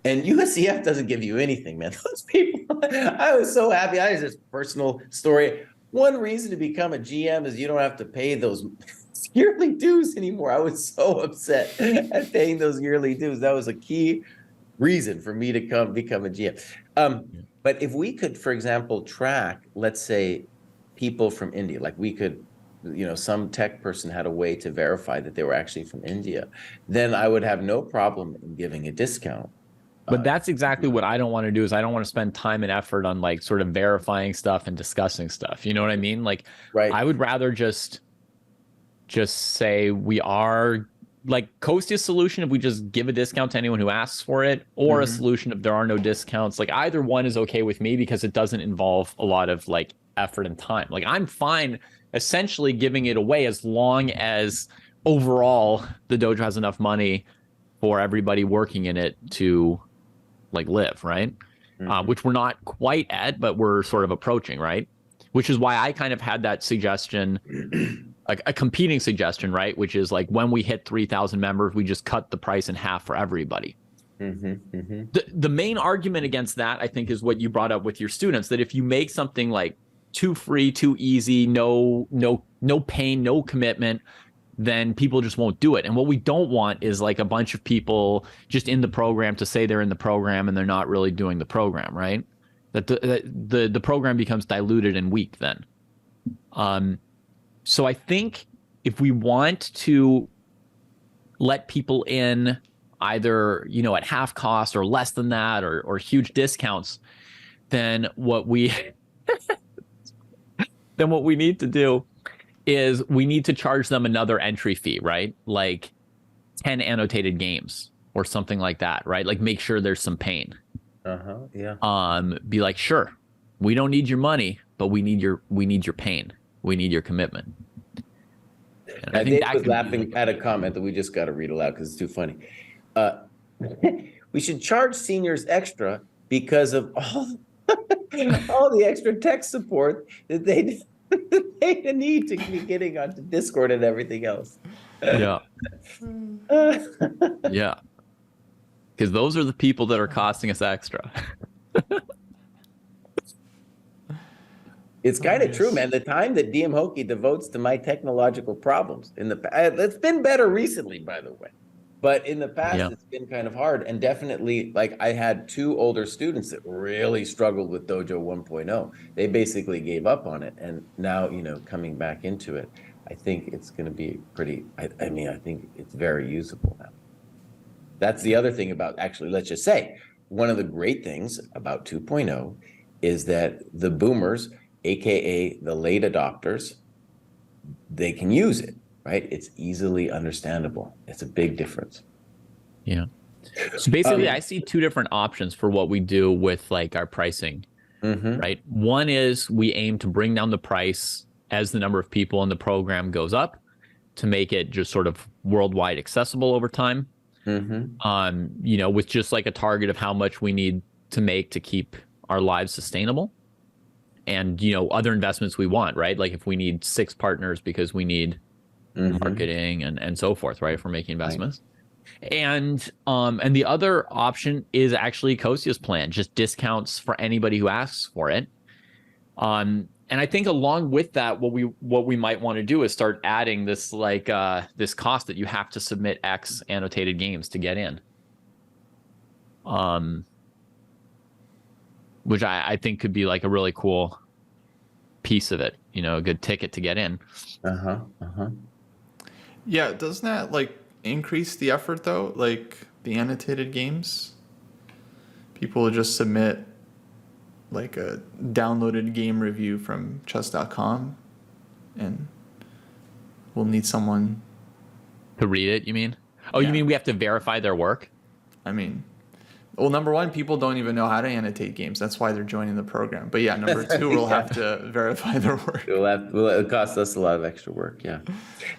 And USCF doesn't give you anything, man. Those people, I was so happy. I had this personal story. One reason to become a GM is you don't have to pay those yearly dues anymore. I was so upset at paying those yearly dues. That was a key reason for me to become a GM. But if we could, for example, track, let's say, people from India, like we could, some tech person had a way to verify that they were actually from India, then I would have no problem in giving a discount. But that's exactly what I don't want to do. Is I don't want to spend time and effort on like sort of verifying stuff and discussing stuff. You know what I mean? Like, right. I would rather just say we are like Kostia's solution if we just give a discount to anyone who asks for it, or a solution if there are no discounts. Like either one is okay with me because it doesn't involve a lot of like effort and time. Like I'm fine essentially giving it away as long as overall the dojo has enough money for everybody working in it to like live, right? Which we're not quite at, but we're sort of approaching, right? Which is why I kind of had that suggestion, like a competing suggestion, right? Which is like when we hit 3,000 members, we just cut the price in half for everybody. The main argument against that, I think, is what you brought up with your students, that if you make something like too free, too easy, no pain, no commitment, then people just won't do it. And what we don't want is like a bunch of people just in the program to say they're in the program and they're not really doing the program, right? That the program becomes diluted and weak then. So I think if we want to let people in either, at half cost or less than that, or huge discounts, then what we need to do is we need to charge them another entry fee, right? Like 10 annotated games or something like that, right? Like make sure there's some pain. Yeah. Be like, sure, we don't need your money, but we need your pain. We need your commitment. And I think Dave was laughing at a comment that we just got to read aloud because it's too funny. We should charge seniors extra because of all the extra tech support that they need to be getting onto Discord and everything else. Yeah. Yeah. Because those are the people that are costing us extra. It's kind of true, man. The time that DM Hokie devotes to my technological problems it's been better recently, by the way. But in the past, It's been kind of hard. And definitely, like I had 2 older students that really struggled with Dojo 1.0. They basically gave up on it. And now, coming back into it, I think it's going to be pretty, I think it's very usable now. That's the other thing about, actually, let's just say, one of the great things about 2.0 is that the boomers, AKA the late adopters, they can use it. Right? It's easily understandable. It's a big difference. Yeah. So basically, I see 2 different options for what we do with like our pricing, right? One is we aim to bring down the price as the number of people in the program goes up to make it just sort of worldwide accessible over time. With just like a target of how much we need to make to keep our lives sustainable. And, other investments we want, right? Like if we need 6 partners because we need marketing and so forth, right? If we're making investments. Right. And the other option is actually Kostia's plan, just discounts for anybody who asks for it. And I think along with that, what we might want to do is start adding this like this cost that you have to submit X annotated games to get in. Which I think could be like a really cool piece of it, a good ticket to get in. Yeah, doesn't that like increase the effort though? Like the annotated games, people will just submit like a downloaded game review from chess.com, and we'll need someone To read it, you mean? Oh, Yeah. you mean we have to verify their work? I mean, well, number one, people don't even know how to annotate games. That's why they're joining the program. But yeah, number two, we'll have to verify their work. It'll cost us a lot of extra work. Yeah.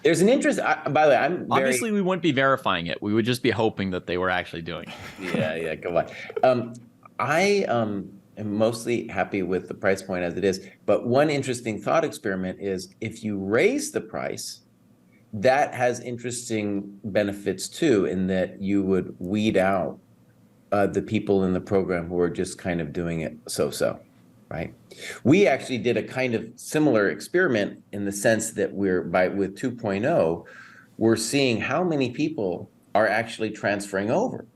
There's an interest. By the way, I'm very. Obviously, we wouldn't be verifying it. We would just be hoping that they were actually doing it. Yeah, come on. I am mostly happy with the price point as it is. But one interesting thought experiment is if you raise the price, that has interesting benefits too, in that you would weed out the people in the program who are just kind of doing it so-so, right? We actually did a kind of similar experiment in the sense that with 2.0, we're seeing how many people are actually transferring over.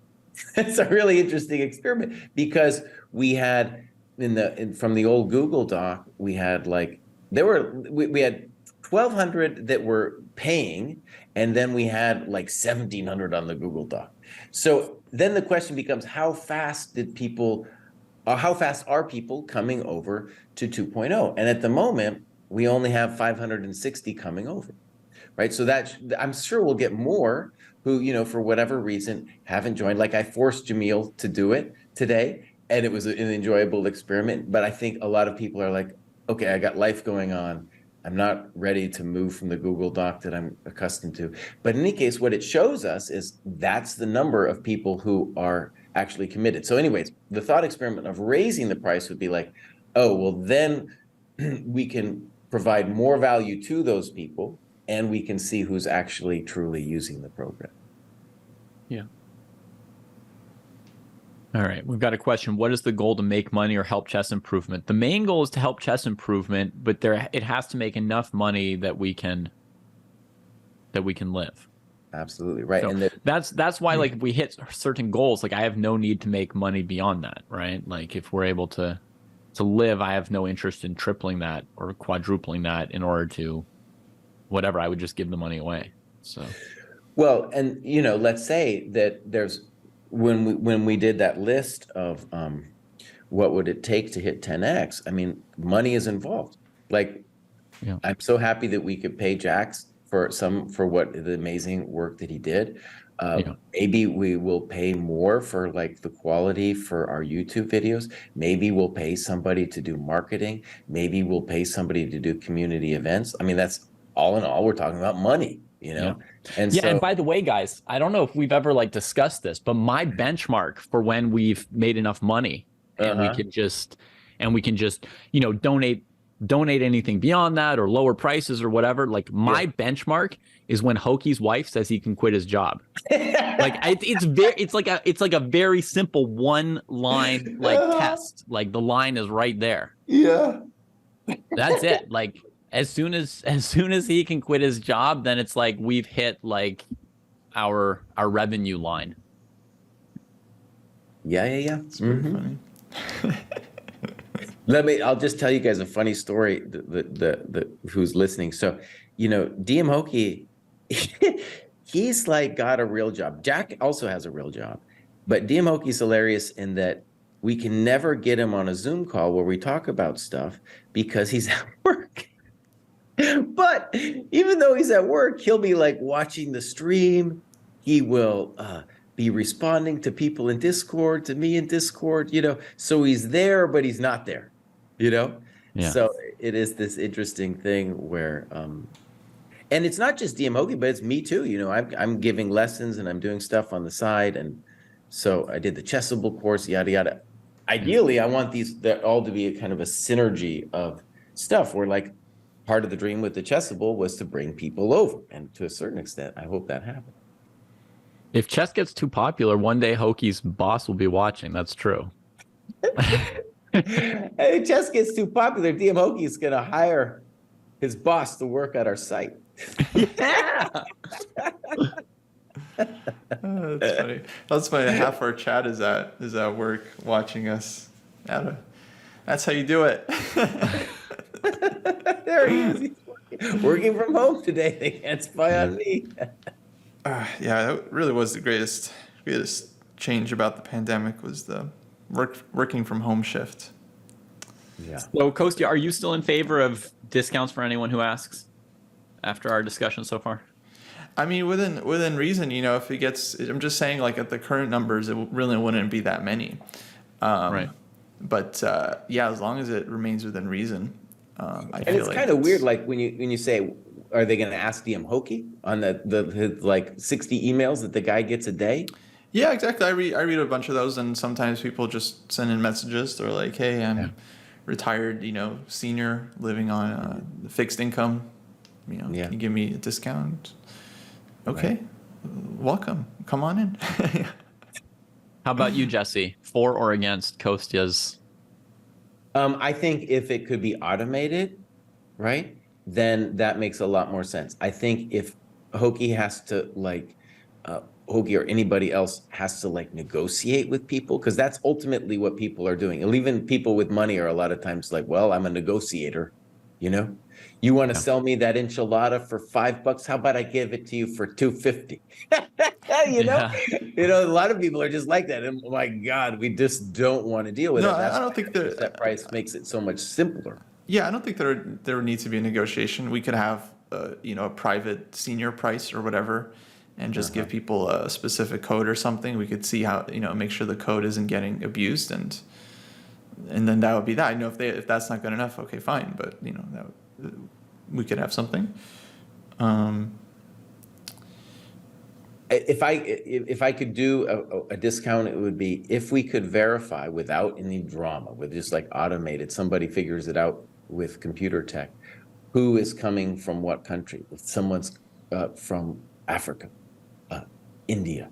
It's a really interesting experiment because we had from the old Google Doc, we had like we had 1,200 that were paying, and then we had like 1,700 on the Google Doc. So then the question becomes, how fast are people coming over to 2.0? And at the moment, we only have 560 coming over, right? So I'm sure we'll get more who, for whatever reason, haven't joined. Like I forced Jamil to do it today, and it was an enjoyable experiment. But I think a lot of people are like, okay, I got life going on. I'm not ready to move from the Google Doc that I'm accustomed to. But in any case, what it shows us is that's the number of people who are actually committed. So anyways, the thought experiment of raising the price would be like, oh, well, then we can provide more value to those people, and we can see who's actually truly using the program. Yeah. All right, we've got a question. What is the goal to make money or help chess improvement? The main goal is to help chess improvement, but it has to make enough money that we can live. Absolutely right. So and that's why, like, if we hit certain goals, like I have no need to make money beyond that, right? Like if we're able to live, I have no interest in tripling that or quadrupling that in order to whatever. I would just give the money away. So well, and let's say that there's when we did that list of what would it take to hit 10x, I mean, money is involved. Like, yeah. I'm so happy that we could pay Jax for what the amazing work that he did. Maybe we will pay more for like the quality for our YouTube videos. Maybe we'll pay somebody to do marketing. Maybe we'll pay somebody to do community events. I mean, that's all in all, we're talking about money, Yeah. And yeah, so, and by the way, guys, I don't know if we've ever like discussed this, but my benchmark for when we've made enough money and we can just donate anything beyond that or lower prices or whatever. Like my benchmark is when Hoki's wife says he can quit his job. Like it's like a very simple one line test. Like the line is right there. Yeah. That's it. Like as soon as he can quit his job, then it's like we've hit like our revenue line. Yeah. It's pretty funny. I'll just tell you guys a funny story. The who's listening. So, DM Hoki, he's like got a real job. Jack also has a real job, but DM Hoki's hilarious in that we can never get him on a Zoom call where we talk about stuff because he's at work. But even though he's at work, he'll be like watching the stream. He will be responding to people in Discord, to me in Discord, so he's there, but he's not there, Yeah. So it is this interesting thing where, and it's not just DM Hoki, but it's me too. I'm giving lessons and I'm doing stuff on the side. And so I did the Chessable course, yada, yada. Ideally, I want that all to be a kind of a synergy of stuff where like part of the dream with the Chessable was to bring people over. And to a certain extent, I hope that happens. If chess gets too popular, one day Hoki's boss will be watching. That's true. If chess gets too popular, DM Hoki is going to hire his boss to work at our site. Yeah. That's funny. That's funny. Half our chat is at work watching us. That's how you do it. There he is. He's working from home today. They can't spy on me. Yeah, that really was the greatest change about the pandemic was the working from home shift. Yeah. So, Kostya, are you still in favor of discounts for anyone who asks after our discussion so far? I mean, within reason, if it gets, I'm just saying, like at the current numbers, it really wouldn't be that many. Right. But yeah, as long as it remains within reason, I And feel it's like kind of weird, like when you say, are they going to ask DM Hokie on his like 60 emails that the guy gets a day? Yeah, exactly. I read a bunch of those, and sometimes people just send in messages. They're like, "Hey, I'm retired, senior living on fixed income. Yeah. Can you give me a discount?" Okay, Right. welcome. Come on in. How about you, Jesse? For or against Kostya's? I think if it could be automated, right, then that makes a lot more sense. I think if Hokie has to Hokie or anybody else has to like negotiate with people, because that's ultimately what people are doing. And even people with money are a lot of times like, well, I'm a negotiator, you know. You want to sell me that enchilada for $5? How about I give it to you for $2.50? you know, Yeah. a lot of people are just like that. And oh my God, we just don't want to deal with No, it. That's I don't why think set price makes it so much simpler. Yeah, I don't think there needs to be a negotiation. We could have a private senior price or whatever, and just give people a specific code or something. We could see how make sure the code isn't getting abused, and then that would be that. If that's not good enough, okay, fine. But we could have something. If I could do a discount, it would be if we could verify without any drama, with just like automated, somebody figures it out with computer tech, who is coming from what country. If someone's from Africa, India,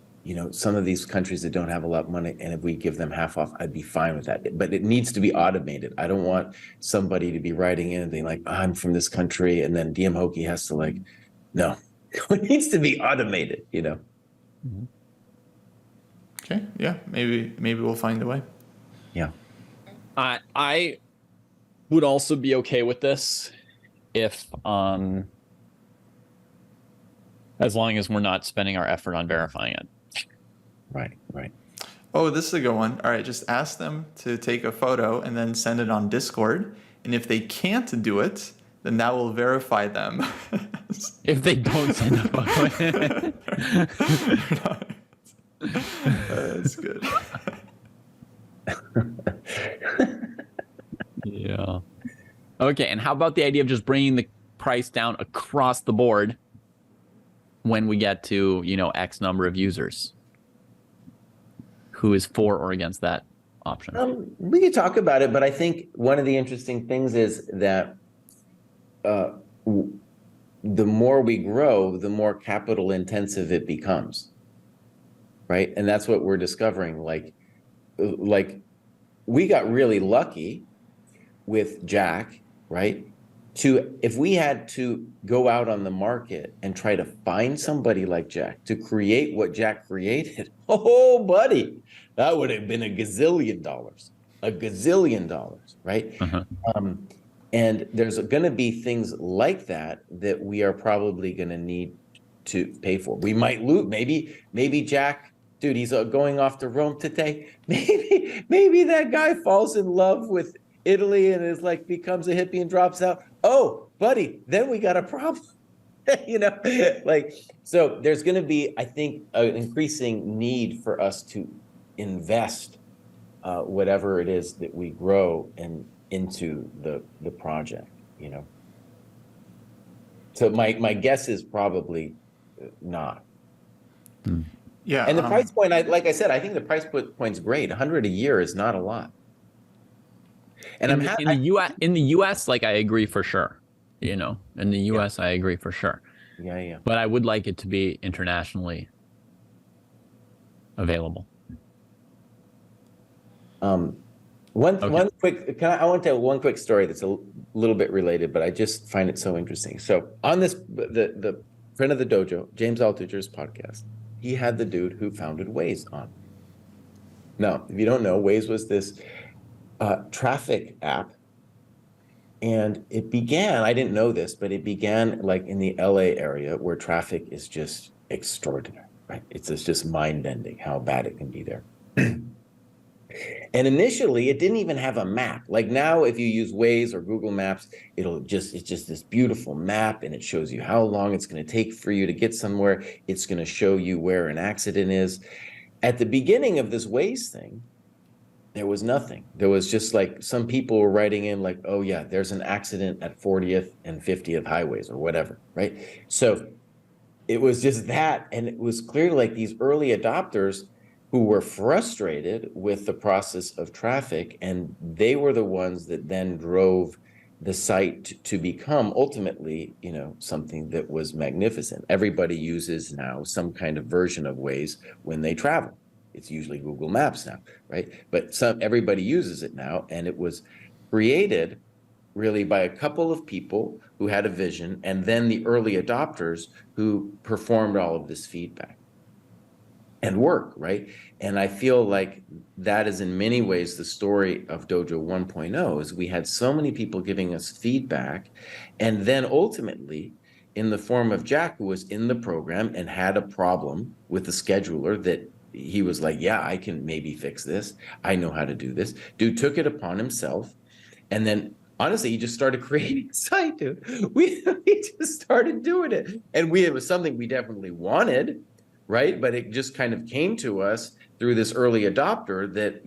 some of these countries that don't have a lot of money, and if we give them half off, I'd be fine with that. But it needs to be automated. I don't want somebody to be writing in and being like, I'm from this country, and then DM Hokie has to like, no, it needs to be automated, Mhm. Okay, yeah, maybe we'll find a way. Yeah. I would also be okay with this if as long as we're not spending our effort on verifying it. Right. Oh, this is a good one. All right, just ask them to take a photo and then send it on Discord. And if they can't do it, then that will verify them. If they don't send a photo. That's good. Yeah. Okay, and how about the idea of just bringing the price down across the board when we get to, X number of users? Who is for or against that option? We could talk about it, but I think one of the interesting things is that the more we grow, the more capital intensive it becomes, right? And that's what we're discovering. Like we got really lucky with Jack, right? If we had to go out on the market and try to find somebody like Jack to create what Jack created, oh, buddy, that would have been a gazillion dollars, right? And there's going to be things like that we are probably going to need to pay for. We might lose. Maybe Jack, dude, he's going off to Rome today. Maybe that guy falls in love with Italy and is like becomes a hippie and drops out. Oh, buddy, then we got a problem. So there's going to be, I think, an increasing need for us to invest whatever it is that we grow into the project. So my guess is probably not. Yeah. And the price point, like I said, I think the price point's great. 100 a year is not a lot. And in the US, like I agree for sure. In the US, I agree for sure. Yeah. But I would like it to be internationally available. One quick, I want to tell one quick story that's a little bit related, but I just find it so interesting. So on this, the friend of the dojo, James Altucher's podcast, he had the dude who founded Waze on. Now, if you don't know, Waze was this traffic app, and it began, I didn't know this, but it began like in the LA area where traffic is just extraordinary, right? It's just mind-bending how bad it can be there. And initially, it didn't even have a map. Like now, if you use Waze or Google Maps, it's just this beautiful map, and it shows you how long it's going to take for you to get somewhere. It's going to show you where an accident is. At the beginning of this Waze thing, there was nothing. There was just like some people were writing in like, oh yeah, there's an accident at 40th and 50th highways or whatever, right? So it was just that. And it was clear like these early adopters who were frustrated with the process of traffic, and they were the ones that then drove the site to become ultimately, something that was magnificent. Everybody uses now some kind of version of Waze when they travel. It's usually Google Maps now, right? But everybody uses it now, and it was created really by a couple of people who had a vision, and then the early adopters who performed all of this feedback and work, right? And I feel like that is in many ways the story of Dojo 1.0, is we had so many people giving us feedback, and then ultimately in the form of Jack, who was in the program and had a problem with the scheduler that he was like, yeah, I can maybe fix this. I know how to do this. Dude took it upon himself. And then honestly, he just started creating a site, dude. We just started doing it. And it was something we definitely wanted, right? But it just kind of came to us through this early adopter that,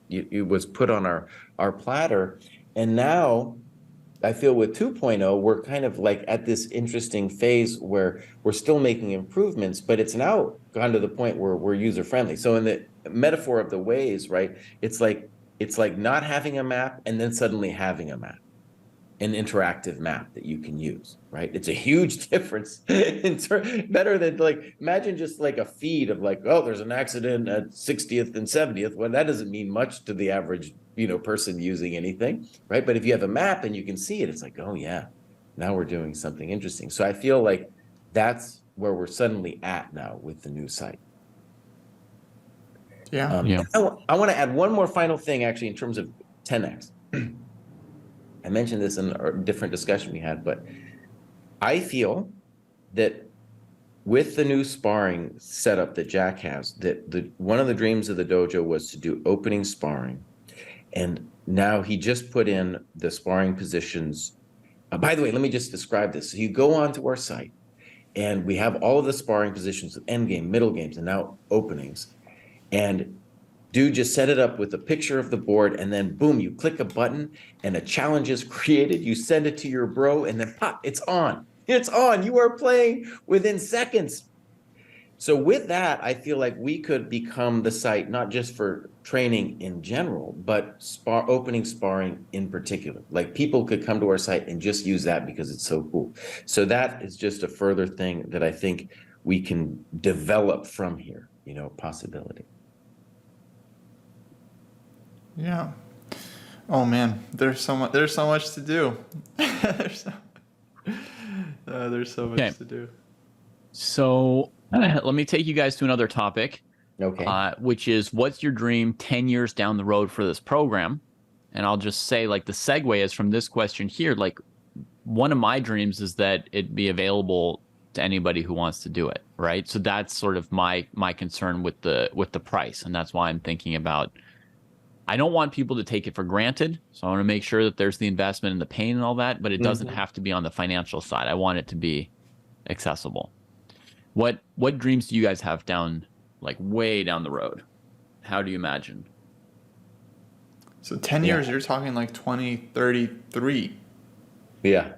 it was put on our platter. And now I feel with 2.0, we're kind of like at this interesting phase where we're still making improvements, but it's now gone to the point where we're user friendly. So in the metaphor of the Waze, right, it's like not having a map and then suddenly having a map, an interactive map that you can use, right? It's a huge difference. Better than like, imagine just like a feed of like, oh, there's an accident at 60th and 70th. Well, that doesn't mean much to the average, person using anything, right? But if you have a map and you can see it, it's like, oh yeah, now we're doing something interesting. So I feel like that's where we're suddenly at now with the new site. Yeah. I want to add one more final thing, actually, in terms of 10x. I mentioned this in a different discussion we had, but I feel that with the new sparring setup that Jack has, that one of the dreams of the dojo was to do opening sparring, and now he just put in the sparring positions. By the way, let me just describe this. So you go onto our site, and we have all of the sparring positions with end game, middle games, and now openings. And dude just set it up with a picture of the board, and then boom, you click a button and a challenge is created. You send it to your bro, and then pop, it's on. It's on. You are playing within seconds. So with that, I feel like we could become the site, not just for training in general, but opening sparring in particular. Like people could come to our site and just use that because it's so cool. So that is just a further thing that I think we can develop from here, possibility. Yeah. Oh man, there's so much to do. there's so much to do. So let me take you guys to another topic. Okay. Which is, what's your dream 10 years down the road for this program? And I'll just say, like, the segue is from this question here. Like, one of my dreams is that it be available to anybody who wants to do it, right? So that's sort of my concern with the price, and that's why I'm thinking about, I don't want people to take it for granted. So I want to make sure that there's the investment and the pain and all that, but it doesn't have to be on the financial side. I want it to be accessible. What dreams do you guys have down, like way down the road? How do you imagine? So 10 years, you're talking like 2033. Yeah.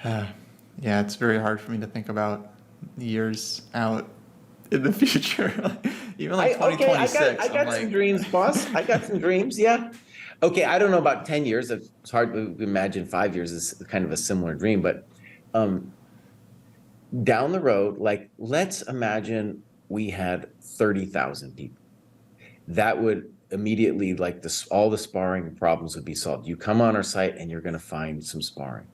Yeah, it's very hard for me to think about years out in the future. Even like 2026. I got some dreams, boss. I got some dreams, yeah. Okay, I don't know about 10 years. It's hard to imagine 5 years is kind of a similar dream, but down the road, like, let's imagine we had 30,000 people. That would immediately, like, all the sparring problems would be solved. You come on our site and you're going to find some sparring.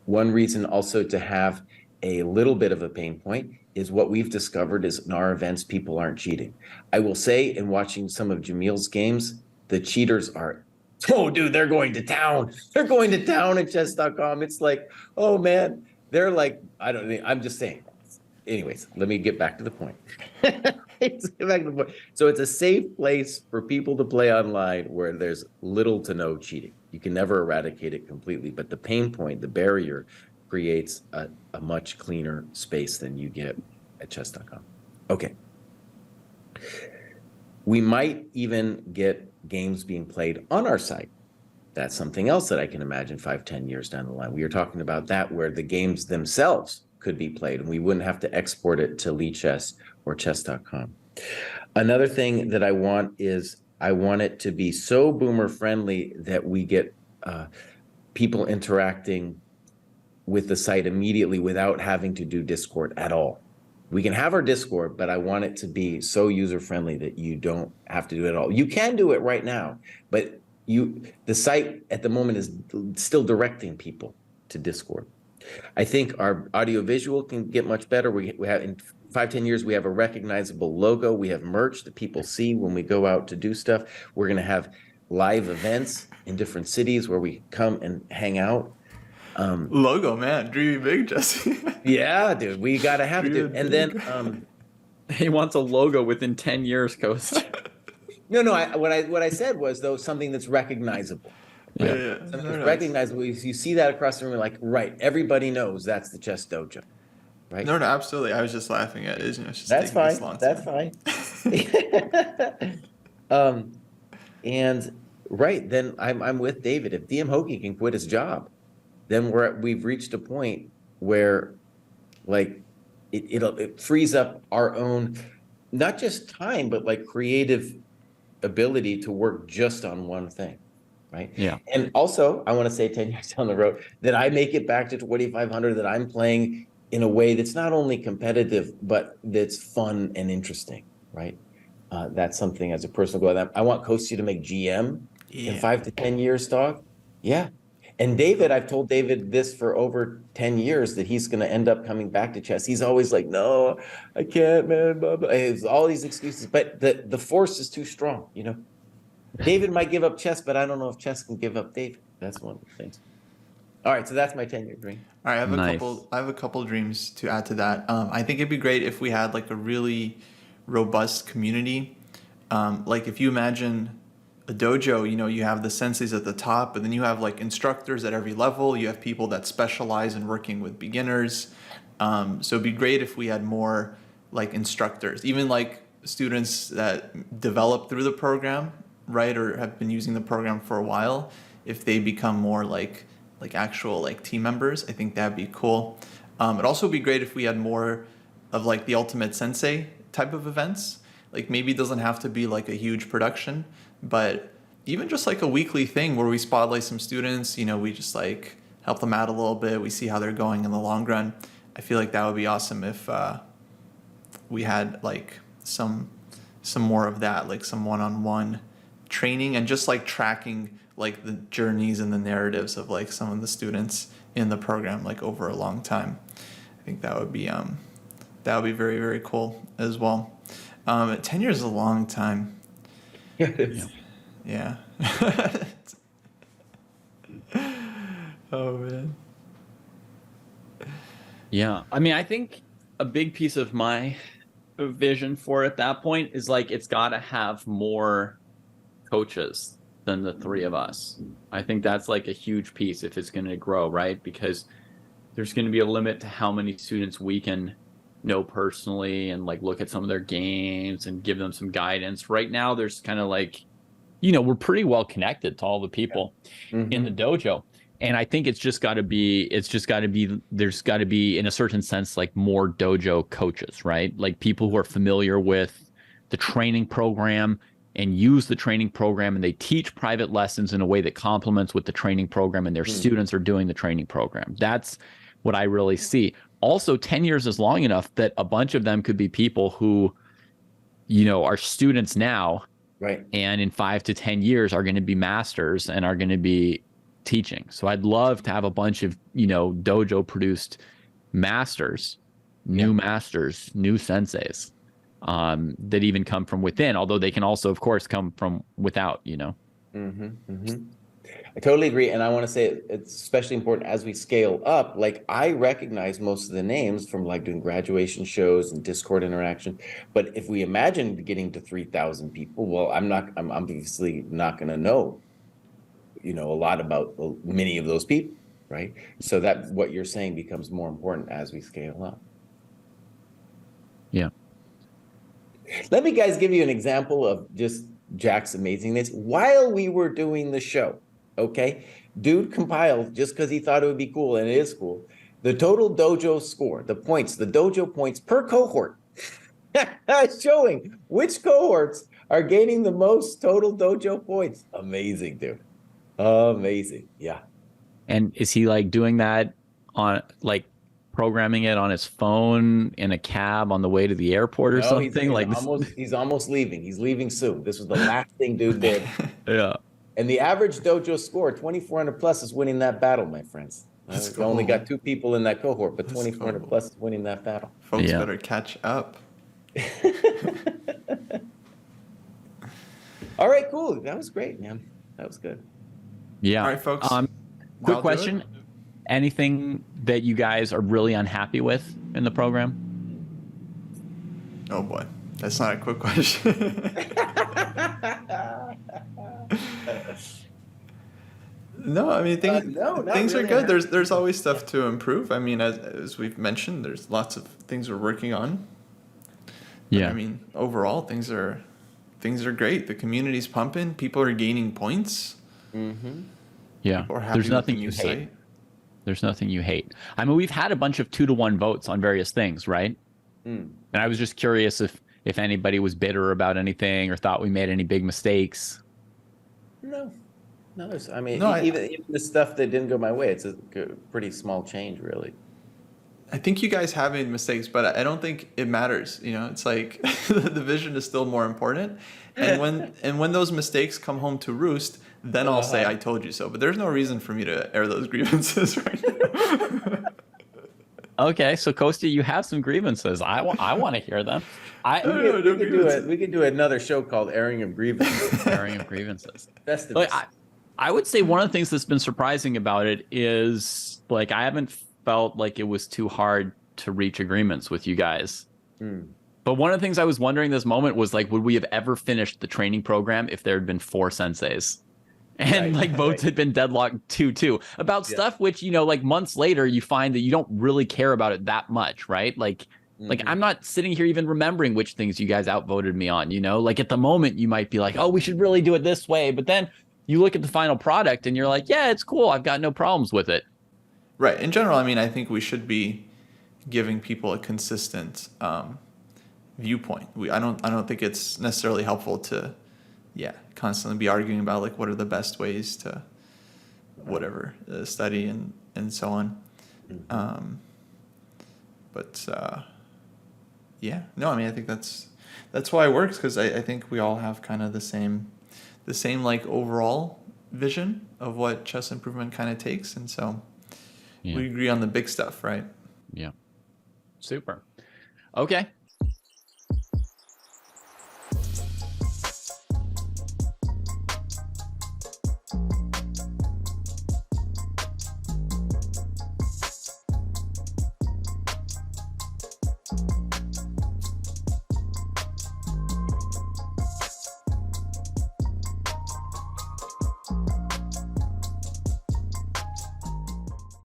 One reason also to have a little bit of a pain point is what we've discovered is in our events, people aren't cheating. I will say, in watching some of Jamil's games, the cheaters are, oh, dude, they're going to town. They're going to town at chess.com. It's like, oh, man, they're like, I don't know, I'm just saying. Anyways, let me get back to the point. Let's get back to the point. So it's a safe place for people to play online where there's little to no cheating. You can never eradicate it completely, but the pain point, the barrier, creates a much cleaner space than you get at chess.com. Okay. We might even get games being played on our site. That's something else that I can imagine 5-10 years down the line. We are talking about that, where the games themselves could be played and we wouldn't have to export it to Lichess or chess.com. Another thing that I want is I want it to be so boomer friendly that we get people interacting with the site immediately without having to do Discord at all. We can have our Discord, but I want it to be so user friendly that you don't have to do it at all. You can do it right now, but the site at the moment is still directing people to Discord. I think our audiovisual can get much better. We have, in 5-10 years, we have a recognizable logo. We have merch that people see when we go out to do stuff. We're going to have live events in different cities where we come and hang out. Logo, man, dreamy big, Jesse. Yeah, dude, we got to have it. And then he wants a logo within 10 years, Coast. No, what I said was, though, something that's recognizable. Yeah. Something that's recognizable. You see that across the room, like, right, everybody knows that's the Chess Dojo, right? No, absolutely. I was just laughing at it. It's just That's taking this fine. long That's time. fine. And right, then I'm with David. If DM Hokie can quit his job, then we've reached a point where, like, it frees up our own, not just time, but like creative ability to work just on one thing, right? Yeah. And also, I want to say 10 years down the road that I make it back to 2,500, that I'm playing in a way that's not only competitive, but that's fun and interesting, right? That's something as a personal goal. I want Kosti to make GM in 5 to 10 years, dog. Yeah. And David, I've told David this for over 10 years, that he's going to end up coming back to chess. He's always like, no, I can't, man. Blah, blah. It's all these excuses, but the force is too strong, you know? David might give up chess, but I don't know if chess can give up David. That's one of the things. All right, so that's my 10-year dream. All right, I have a couple dreams to add to that. I think it'd be great if we had like a really robust community. Like if you imagine a dojo, you know, you have the senseis at the top, but then you have like instructors at every level. You have people that specialize in working with beginners. So it'd be great if we had more like instructors, even like students that develop through the program, right, or have been using the program for a while. If they become more like actual like team members, I think that'd be cool. It'd also be great if we had more of like the ultimate sensei type of events. Like maybe it doesn't have to be like a huge production, but even just like a weekly thing where we spotlight some students, you know, we just like help them out a little bit. We see how they're going in the long run. I feel like that would be awesome if we had like some more of that, like some one-on-one training and just like tracking like the journeys and the narratives of like some of the students in the program like over a long time. I think that would be very, very cool as well. 10 years is a long time. Yeah. Oh man. Yeah. I mean, I think a big piece of my vision for it at that point is like it's got to have more coaches than the three of us. I think that's like a huge piece if it's going to grow, right? Because there's going to be a limit to how many students we can know personally and like look at some of their games and give them some guidance. Right now, there's kind of like, you know, we're pretty well connected to all the people in the dojo. And I think there's got to be, in a certain sense, like more dojo coaches, right? Like people who are familiar with the training program and use the training program, and they teach private lessons in a way that complements with the training program, and their students are doing the training program. That's what I really see. Also, 10 years is long enough that a bunch of them could be people who, you know, are students now, right? And in 5 to 10 years are going to be masters and are going to be teaching. So I'd love to have a bunch of, you know, dojo produced masters, new senseis, that even come from within, although they can also, of course, come from without, you know. I totally agree. And I want to say it's especially important as we scale up. Like I recognize most of the names from like doing graduation shows and Discord interaction. But if we imagine getting to 3,000 people, well, I'm obviously not going to know, a lot about many of those people, right? So that what you're saying becomes more important as we scale up. Yeah. Let me guys give you an example of just Jack's amazingness. While we were doing the show, okay, dude compiled just because he thought it would be cool, and it is cool, the total dojo score, the dojo points per cohort, showing which cohorts are gaining the most total dojo points. Amazing, dude. Amazing. Yeah. And is he like doing that on like programming it on his phone in a cab on the way to the airport or No, something? he's almost leaving. He's leaving soon. This was the last thing dude did. Yeah. And the average dojo score, 2,400 plus, is winning that battle, my friends. Let's We only go. got 2 people in that cohort, but Let's 2,400 go. plus is winning that battle. Folks Yeah. better catch up. All right, cool. That was great, man. That was good. Yeah. All right, folks. Quick I'll do question. it. Anything that you guys are really unhappy with in the program? Oh boy, that's not a quick question. No, I mean no, not things really are good. unhappy. There's always stuff to improve. I mean, as we've mentioned, there's lots of things we're working on. But, Yeah. I mean, overall, things are great. The community's pumping. People are gaining points. Yeah. People are happy There's with nothing the new you hate. site. There's nothing you hate. I mean, we've had a bunch of 2-to-1 votes on various things, right? And I was just curious if anybody was bitter about anything or thought we made any big mistakes. No, I mean, No, even the stuff that didn't go my way, it's a pretty small change, really. I think you guys have made mistakes, but I don't think it matters. It's like the vision is still more important. And when those mistakes come home to roost, then I'll say I told you so. But there's no reason for me to air those grievances right now. Okay, so Costa, you have some grievances. I want to hear them. We could do another show called Airing of Grievances. Airing of grievances. That's the Like, best. I would say one of the things that's been surprising about it is like I haven't felt like it was too hard to reach agreements with you guys. But one of the things I was wondering this moment was like, would we have ever finished the training program if there had been 4 senseis? And votes had been deadlocked 2-2 about stuff which, like months later, you find that you don't really care about it that much, right? Like I'm not sitting here even remembering which things you guys outvoted me on, like at the moment you might be like, oh, we should really do it this way. But then you look at the final product and you're like, yeah, it's cool. I've got no problems with it. Right. In general, I mean, I think we should be giving people a consistent viewpoint. I don't think it's necessarily helpful to constantly be arguing about like what are the best ways to whatever study and so on. No, I mean, I think that's why it works, because I think we all have kind of the same like overall vision of what chess improvement kind of takes, and so we agree on the big stuff, right? Yeah. Super. Okay.